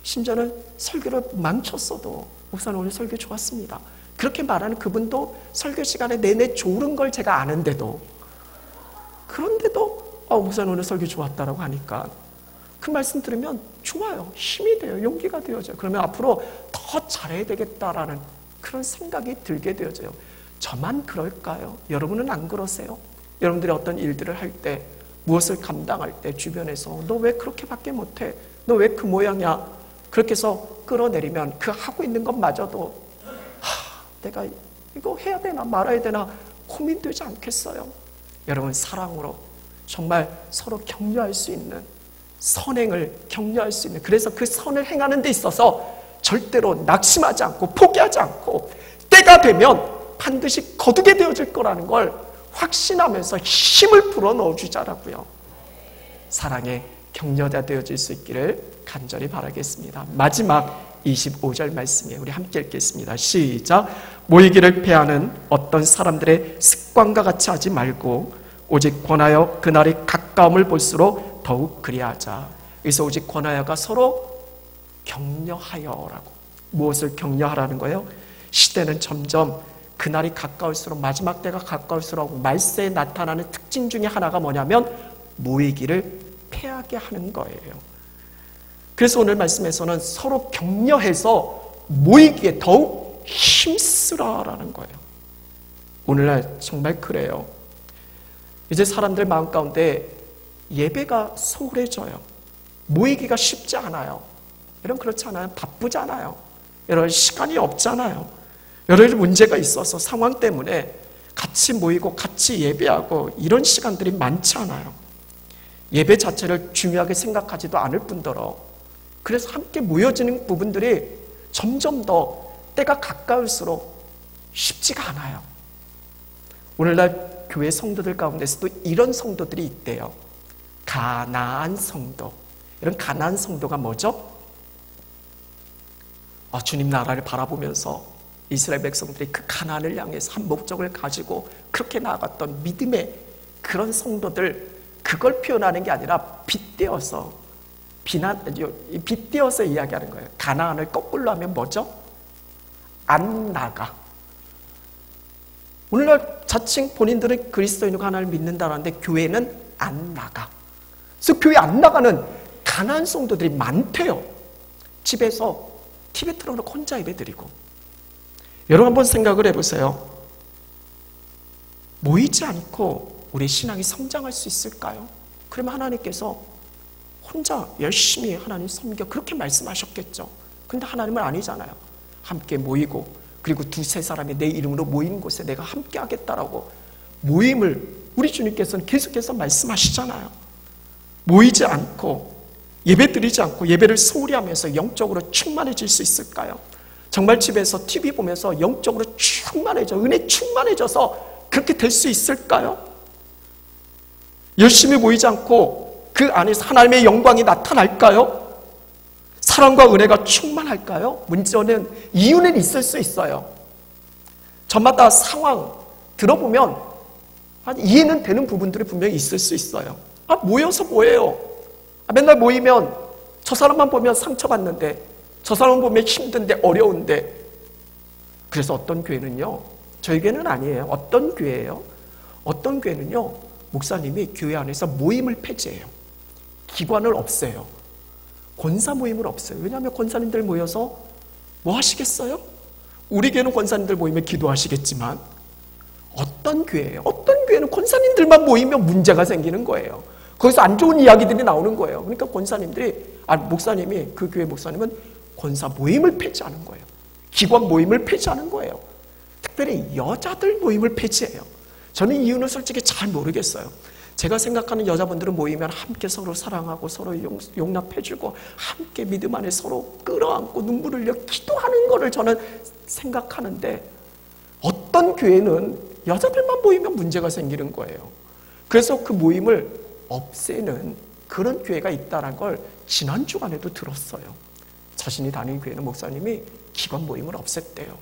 심지어는 설교를 망쳤어도 목사님 오늘 설교 좋았습니다. 그렇게 말하는 그분도 설교 시간에 내내 좋은 걸 제가 아는데도, 그런데도 목사님 오늘 설교 좋았다라고 하니까 그 말씀 들으면 좋아요. 힘이 돼요. 용기가 되어져요. 그러면 앞으로 더 잘해야 되겠다라는 그런 생각이 들게 되어져요. 저만 그럴까요? 여러분은 안 그러세요? 여러분들이 어떤 일들을 할 때, 무엇을 감당할 때 주변에서 너 왜 그렇게밖에 못해? 너 왜 그 모양이야? 그렇게 해서 끌어내리면 그 하고 있는 것마저도 내가 이거 해야 되나 말아야 되나 고민되지 않겠어요? 여러분, 사랑으로 정말 서로 격려할 수 있는, 선행을 격려할 수 있는, 그래서 그 선을 행하는 데 있어서 절대로 낙심하지 않고 포기하지 않고 때가 되면 반드시 거두게 되어질 거라는 걸 확신하면서 힘을 불어넣어 주자라고요. 사랑의 격려자 되어질 수 있기를 간절히 바라겠습니다. 마지막 25절 말씀에 우리 함께 읽겠습니다. 시작. 모이기를 패하는 어떤 사람들의 습관과 같이 하지 말고 오직 권하여 그날이 가까움을 볼수록 더욱 그리하자. 그래서 오직 권하여가 서로 격려하여라고. 무엇을 격려하라는 거예요? 시대는 점점 그날이 가까울수록, 마지막 때가 가까울수록 말세에 나타나는 특징 중에 하나가 뭐냐면 모이기를 패하게 하는 거예요. 그래서 오늘 말씀에서는 서로 격려해서 모이기에 더욱 힘쓰라라는 거예요. 오늘날 정말 그래요. 이제 사람들 마음 가운데 예배가 소홀해져요. 모이기가 쉽지 않아요. 여러분 그렇지 않아요? 바쁘잖아요. 여러분 시간이 없잖아요. 여러 문제가 있어서 상황 때문에 같이 모이고 같이 예배하고 이런 시간들이 많지 않아요. 예배 자체를 중요하게 생각하지도 않을 뿐더러 그래서 함께 모여지는 부분들이 점점 더 때가 가까울수록 쉽지가 않아요. 오늘날 교회 성도들 가운데서도 이런 성도들이 있대요. 가나안 성도. 이런 가나안 성도가 뭐죠? 주님 나라를 바라보면서 이스라엘 백성들이 그 가나안을 향해서 한 목적을 가지고 그렇게 나아갔던 믿음의 그런 성도들, 그걸 표현하는 게 아니라 빗대어서 빗대어서 이야기하는 거예요. 가나안을 거꾸로 하면 뭐죠? 안 나가. 오늘날 자칭 본인들은 그리스도인이고 하나님을 믿는다는데 교회는 안 나가. 그래서 교회 안 나가는 가나안 성도들이 많대요. 집에서 TV 틀어놓고 혼자 예배드리고. 여러분 한번 생각을 해보세요. 모이지 않고 우리 신앙이 성장할 수 있을까요? 그러면 하나님께서 혼자 열심히 하나님 섬겨 그렇게 말씀하셨겠죠. 근데 하나님은 아니잖아요. 함께 모이고 그리고 두세 사람이 내 이름으로 모인 곳에 내가 함께 하겠다라고 모임을 우리 주님께서는 계속해서 말씀하시잖아요. 모이지 않고 예배드리지 않고 예배를 소홀히 하면서 영적으로 충만해질 수 있을까요? 정말 집에서 TV 보면서 영적으로 은혜 충만해져서 그렇게 될 수 있을까요? 열심히 모이지 않고 그 안에서 하나님의 영광이 나타날까요? 사랑과 은혜가 충만할까요? 문제는 이유는 있을 수 있어요. 저마다 상황 들어보면 이해는 되는 부분들이 분명히 있을 수 있어요. 모여서 뭐예요? 맨날 모이면 저 사람만 보면 상처받는데, 저 사람 보면 힘든데, 어려운데. 그래서 어떤 교회는요, 저희 교회는 아니에요. 어떤 교회예요? 어떤 교회는요, 목사님이 교회 안에서 모임을 폐지해요. 기관을 없애요. 권사 모임을 없애요. 왜냐하면 권사님들 모여서 뭐 하시겠어요? 우리 교회는 권사님들 모이면 기도하시겠지만, 어떤 교회예요? 어떤 교회는 권사님들만 모이면 문제가 생기는 거예요. 거기서 안 좋은 이야기들이 나오는 거예요. 그러니까 목사님이, 그 교회 목사님은 권사 모임을 폐지하는 거예요. 기관 모임을 폐지하는 거예요. 특별히 여자들 모임을 폐지해요. 저는 이유는 솔직히 잘 모르겠어요. 제가 생각하는 여자분들은 모이면 함께 서로 사랑하고 서로 용납해주고 함께 믿음 안에 서로 끌어안고 눈물 흘려 기도하는 거를 저는 생각하는데, 어떤 교회는 여자들만 모이면 문제가 생기는 거예요. 그래서 그 모임을 없애는 그런 교회가 있다는 걸 지난 주간에도 들었어요. 자신이 다니는 교회는 목사님이 기관 모임을 없앴대요.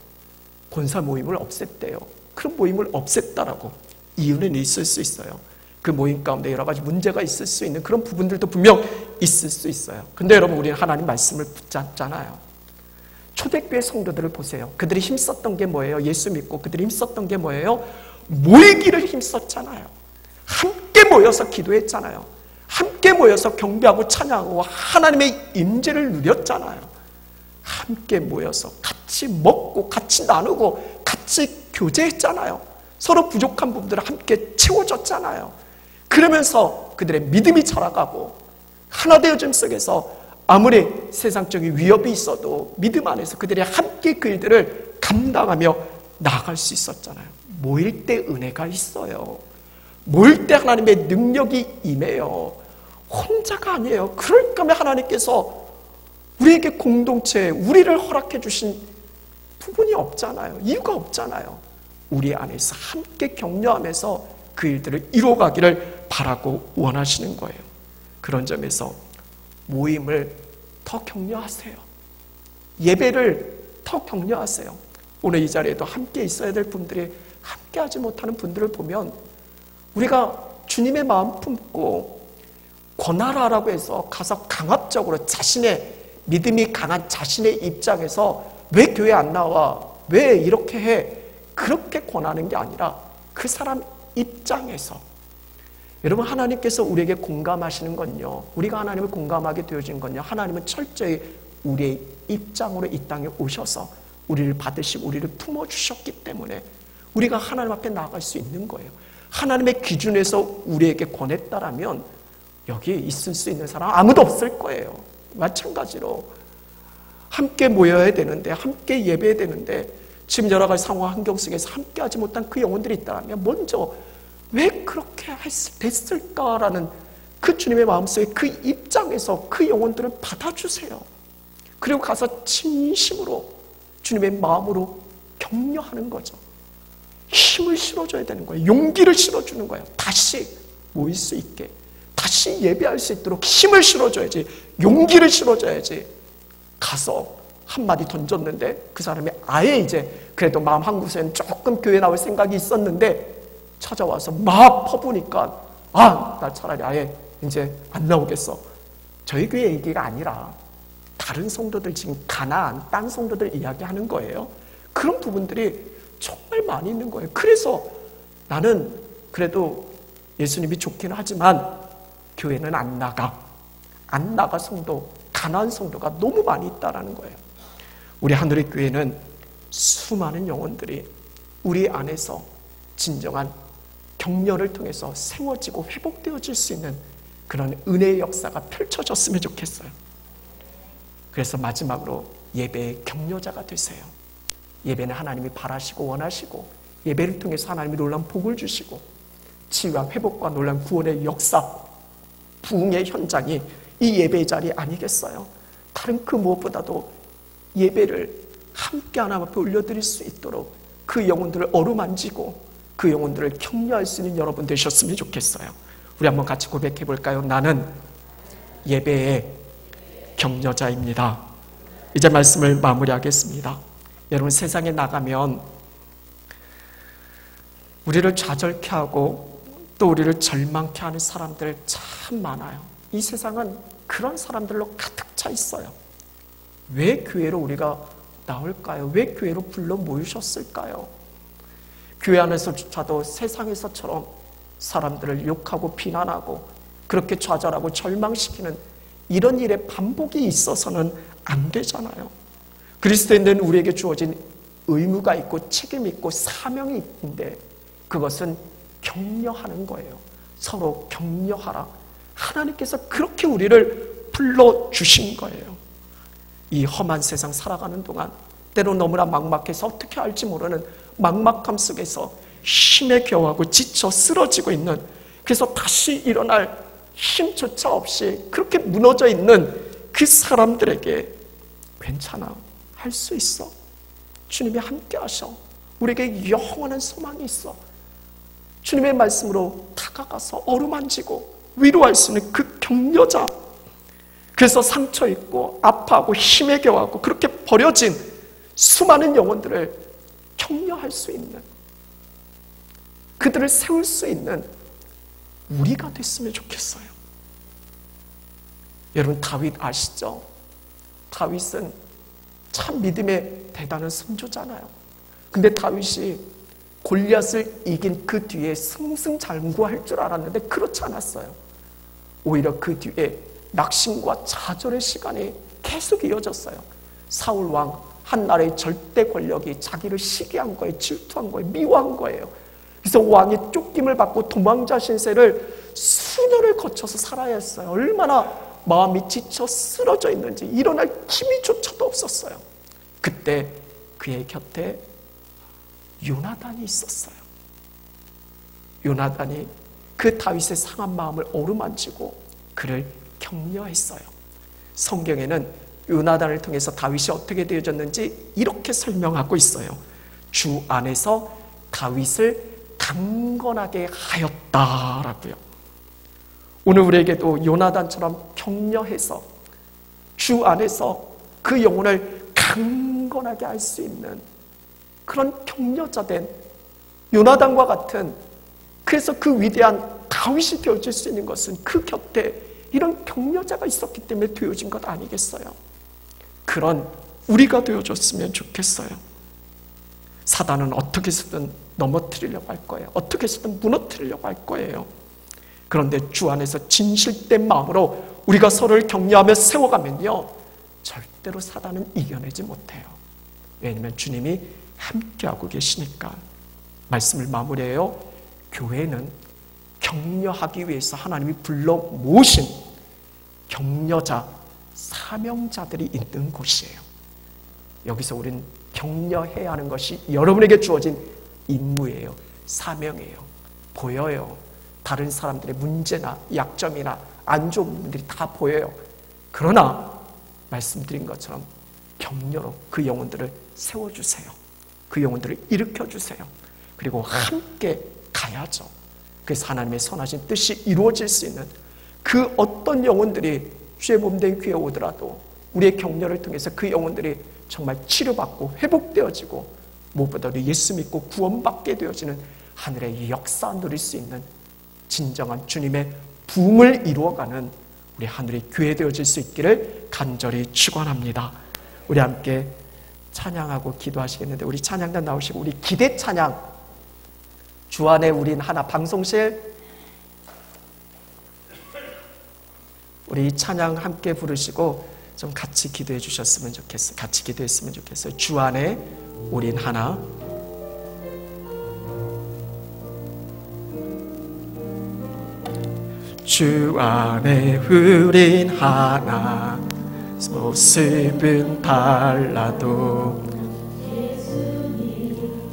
권사 모임을 없앴대요. 그런 모임을 없앴다라고. 이유는 있을 수 있어요. 그 모임 가운데 여러 가지 문제가 있을 수 있는 그런 부분들도 분명 있을 수 있어요. 근데 여러분, 우리는 하나님 말씀을 붙잡잖아요. 초대교회 성도들을 보세요. 그들이 힘썼던 게 뭐예요? 예수 믿고 그들이 힘썼던 게 뭐예요? 모이기를 힘썼잖아요. 함께 모여서 기도했잖아요. 함께 모여서 경배하고 찬양하고 하나님의 임재를 누렸잖아요. 함께 모여서 같이 먹고 같이 나누고 같이 교제했잖아요. 서로 부족한 부분들을 함께 채워줬잖아요. 그러면서 그들의 믿음이 자라가고 하나 되어짐 속에서 아무리 세상적인 위협이 있어도 믿음 안에서 그들이 함께 그 일들을 감당하며 나아갈 수 있었잖아요. 모일 때 은혜가 있어요. 모일 때 하나님의 능력이 임해요. 혼자가 아니에요. 그럴 거면 하나님께서 우리에게 공동체, 우리를 허락해 주신 부분이 없잖아요. 이유가 없잖아요. 우리 안에서 함께 격려하면서 그 일들을 이루어가기를 바라고 원하시는 거예요. 그런 점에서 모임을 더 격려하세요. 예배를 더 격려하세요. 오늘 이 자리에도 함께 있어야 될 분들이 함께하지 못하는 분들을 보면 우리가 주님의 마음 품고 권하라라고 해서 가서 강압적으로 자신의 믿음이 강한 자신의 입장에서 왜 교회 안 나와? 왜 이렇게 해? 그렇게 권하는 게 아니라 그 사람 입장에서, 여러분, 하나님께서 우리에게 공감하시는 건요, 우리가 하나님을 공감하게 되어진 건요, 하나님은 철저히 우리의 입장으로 이 땅에 오셔서 우리를 받으시고 우리를 품어주셨기 때문에 우리가 하나님 앞에 나아갈 수 있는 거예요. 하나님의 기준에서 우리에게 권했다라면 여기에 있을 수 있는 사람 아무도 없을 거예요. 마찬가지로 함께 모여야 되는데, 함께 예배해야 되는데 지금 여러 가지 상황 환경 속에서 함께 하지 못한 그 영혼들이 있다면 먼저 왜 그렇게 됐을까라는 그 주님의 마음속에 그 입장에서 그 영혼들을 받아주세요. 그리고 가서 진심으로 주님의 마음으로 격려하는 거죠. 힘을 실어줘야 되는 거예요. 용기를 실어주는 거예요. 다시 모일 수 있게, 다시 예배할 수 있도록 힘을 실어줘야지, 용기를 실어줘야지. 가서 한마디 던졌는데 그 사람이 아예 이제 그래도 마음 한구석에는 조금 교회 나올 생각이 있었는데 찾아와서 막 퍼부니까 나 차라리 아예 이제 안 나오겠어. 저희 교회 얘기가 아니라 다른 성도들, 지금 가나안 딴 성도들 이야기하는 거예요. 그런 부분들이 정말 많이 있는 거예요. 그래서 나는 그래도 예수님이 좋긴 하지만 교회는 안 나가 성도, 가난한 성도가 너무 많이 있다라는 거예요. 우리 하늘의 교회는 수많은 영혼들이 우리 안에서 진정한 격려를 통해서 세워지고 회복되어질 수 있는 그런 은혜의 역사가 펼쳐졌으면 좋겠어요. 그래서 마지막으로 예배의 격려자가 되세요. 예배는 하나님이 바라시고 원하시고, 예배를 통해서 하나님이 놀라운 복을 주시고 치유와 회복과 놀라운 구원의 역사, 부흥의 현장이 이 예배의 자리 아니겠어요? 다른 그 무엇보다도 예배를 함께 하나님 앞에 올려드릴 수 있도록 그 영혼들을 어루만지고 그 영혼들을 격려할 수 있는 여러분 되셨으면 좋겠어요. 우리 한번 같이 고백해 볼까요? 나는 예배의 격려자입니다. 이제 말씀을 마무리하겠습니다. 여러분, 세상에 나가면 우리를 좌절케 하고 또 우리를 절망케 하는 사람들 참 많아요. 이 세상은 그런 사람들로 가득 차 있어요. 왜 교회로 우리가 나올까요? 왜 교회로 불러 모이셨을까요? 교회 안에서조차도 세상에서처럼 사람들을 욕하고 비난하고 그렇게 좌절하고 절망시키는 이런 일의 반복이 있어서는 안 되잖아요. 그리스도인들은 우리에게 주어진 의무가 있고 책임이 있고 사명이 있는데 그것은 격려하는 거예요. 서로 격려하라. 하나님께서 그렇게 우리를 불러주신 거예요. 이 험한 세상 살아가는 동안 때로 너무나 막막해서 어떻게 할지 모르는 막막함 속에서 힘에 겨워하고 지쳐 쓰러지고 있는, 그래서 다시 일어날 힘조차 없이 그렇게 무너져 있는 그 사람들에게 괜찮아, 할 수 있어, 주님이 함께 하셔, 우리에게 영원한 소망이 있어, 주님의 말씀으로 다가가서 어루만지고 위로할 수 있는 그 격려자, 그래서 상처 있고 아파하고 힘에 겨워하고 그렇게 버려진 수많은 영혼들을 격려할 수 있는, 그들을 세울 수 있는 우리가 됐으면 좋겠어요. 여러분, 다윗 아시죠? 다윗은 참 믿음의 대단한 선조잖아요. 근데 다윗이 골리앗을 이긴 그 뒤에 승승장구할 줄 알았는데 그렇지 않았어요. 오히려 그 뒤에 낙심과 좌절의 시간이 계속 이어졌어요. 사울 왕 한 나라의 절대 권력이 자기를 시기한 거예요. 질투한 거예요. 미워한 거예요. 그래서 왕이 쫓김을 받고 도망자 신세를 수년을 거쳐서 살아야 했어요. 얼마나 마음이 지쳐 쓰러져 있는지 일어날 기미조차도 없었어요. 그때 그의 곁에 요나단이 있었어요. 요나단이 그 다윗의 상한 마음을 어루만지고 그를 격려했어요. 성경에는 요나단을 통해서 다윗이 어떻게 되어졌는지 이렇게 설명하고 있어요. 주 안에서 다윗을 강건하게 하였다라고요. 오늘 우리에게도 요나단처럼 격려해서 주 안에서 그 영혼을 강건하게 할 수 있는 그런 격려자된 요나단과 같은, 그래서 그 위대한 다윗이 되어질 수 있는 것은 그 곁에 이런 격려자가 있었기 때문에 되어진 것 아니겠어요? 그런 우리가 되어줬으면 좋겠어요. 사단은 어떻게 해서든 넘어뜨리려고 할 거예요. 어떻게 해서든 무너뜨리려고 할 거예요. 그런데 주 안에서 진실된 마음으로 우리가 서로를 격려하며 세워가면요, 절대로 사단은 이겨내지 못해요. 왜냐하면 주님이 함께하고 계시니까. 말씀을 마무리해요. 교회는 격려하기 위해서 하나님이 불러 모으신 격려자, 사명자들이 있는 곳이에요. 여기서 우리는 격려해야 하는 것이 여러분에게 주어진 임무예요. 사명이에요. 보여요. 다른 사람들의 문제나 약점이나 안 좋은 부분들이 다 보여요. 그러나 말씀드린 것처럼 격려로 그 영혼들을 세워주세요. 그 영혼들을 일으켜주세요. 그리고 함께 가야죠. 그래서 하나님의 선하신 뜻이 이루어질 수 있는 그 어떤 영혼들이 주의 몸된 교회에 오더라도 우리의 격려를 통해서 그 영혼들이 정말 치료받고 회복되어지고 무엇보다 우리 예수 믿고 구원받게 되어지는 하늘의 역사 누릴 수 있는 진정한 주님의 부흥을 이루어가는 우리 하늘의 교회 되어질 수 있기를 간절히 축원합니다. 우리 함께 찬양하고 기도하시겠는데, 우리 찬양단 나오시고 우리 기대 찬양, 주 안에 우린 하나 방송실, 우리 찬양 함께 부르시고 좀 같이 기도해 주셨으면 좋겠어요. 같이 기도했으면 좋겠어요. 주 안에 우린 하나. 주 안에 우린 하나, 모습은 달라도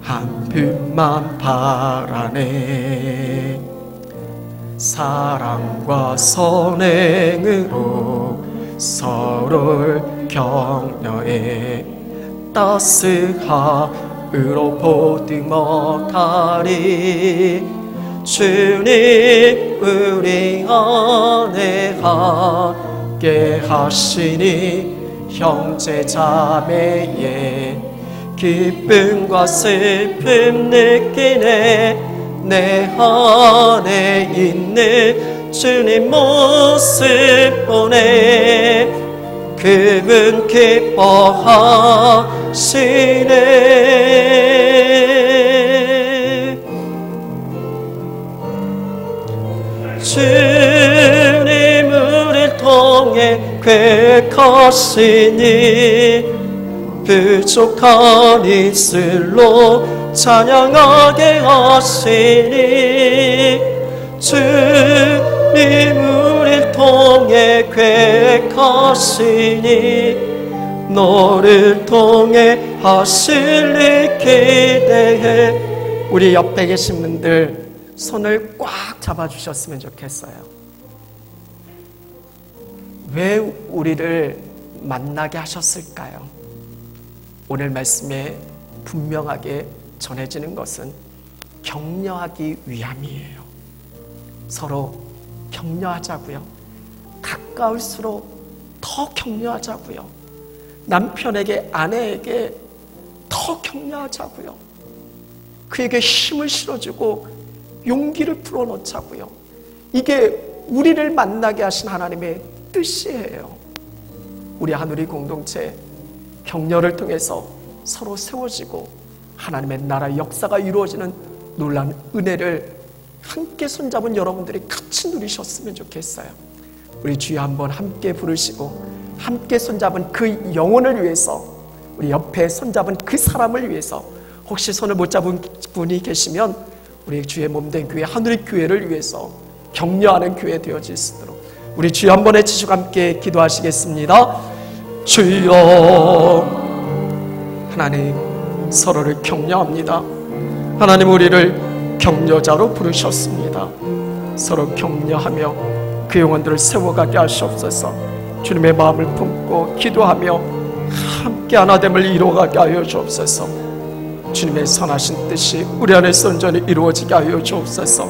한 뼘만 바라네. 사랑과 선행으로 서로를 격려해 따스함으로 보듬어가리. 주님 우리 안에 함께 하시니 형제 자매의 기쁨과 슬픔 느끼네. 내 안에 있는 주님 모습 보내 그분 기뻐하시네. 주님 우리를 통해 계획하시니 부족한 입술로 찬양하게 하시니 주님 우리를 통해 계획하시니 너를 통해 하실 일 기대해. 우리 옆에 계신 분들 손을 꽉 잡아주셨으면 좋겠어요. 왜 우리를 만나게 하셨을까요? 오늘 말씀에 분명하게 전해지는 것은 격려하기 위함이에요. 서로 격려하자고요. 가까울수록 더 격려하자고요. 남편에게, 아내에게 더 격려하자고요. 그에게 힘을 실어주고 용기를 불어넣자고요. 이게 우리를 만나게 하신 하나님의 뜻이에요. 우리 하누리 공동체 격려를 통해서 서로 세워지고 하나님의 나라 역사가 이루어지는 놀라운 은혜를 함께 손잡은 여러분들이 같이 누리셨으면 좋겠어요. 우리 주여 한번 함께 부르시고 함께 손잡은 그 영혼을 위해서, 우리 옆에 손잡은 그 사람을 위해서, 혹시 손을 못 잡은 분이 계시면 우리 주의 몸된 교회 하누리 교회를 위해서 격려하는 교회 되어질 수 있도록 우리 주여 한번 외치시고 함께 기도하시겠습니다. 주여, 하나님 서로를 격려합니다. 하나님 우리를 격려자로 부르셨습니다. 서로 격려하며 그 영혼들을 세워가게 하시옵소서. 주님의 마음을 품고 기도하며 함께 하나됨을 이루어가게 하여 주옵소서. 주님의 선하신 뜻이 우리 안에서 온전히 이루어지게 하여 주옵소서.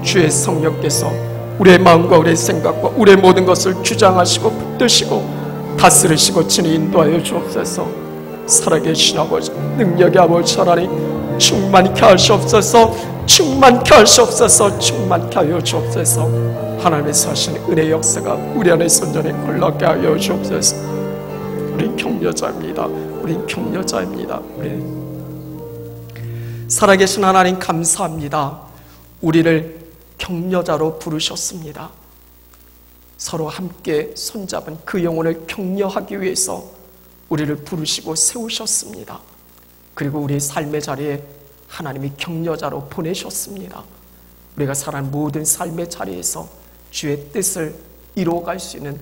주의 성령께서 우리의 마음과 우리의 생각과 우리의 모든 것을 주장하시고 붙드시고 다스리시고 친히 인도하여 주옵소서. 살아계신 아버지, 능력의 아버지 하나님 충만케 하시옵소서. 충만케 하시옵소서. 충만케 하여 주옵소서. 하나님께서 하신 은혜의 역사가 우리 안에서 온전히 흘러가게 하여 주옵소서. 우린 격려자입니다. 우린 격려자입니다. 우리 살아계신 하나님 감사합니다. 우리를 격려자로 부르셨습니다. 서로 함께 손잡은 그 영혼을 격려하기 위해서 우리를 부르시고 세우셨습니다. 그리고 우리의 삶의 자리에 하나님이 격려자로 보내셨습니다. 우리가 살아가는 모든 삶의 자리에서 주의 뜻을 이루어갈 수 있는,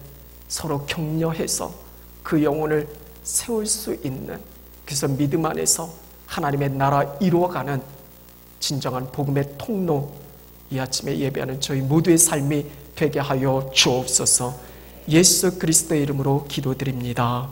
서로 격려해서 그 영혼을 세울 수 있는, 그래서 믿음 안에서 하나님의 나라 이루어가는 진정한 복음의 통로, 이 아침에 예배하는 저희 모두의 삶이 되게 하여 주옵소서. 예수 그리스도의 이름으로 기도드립니다.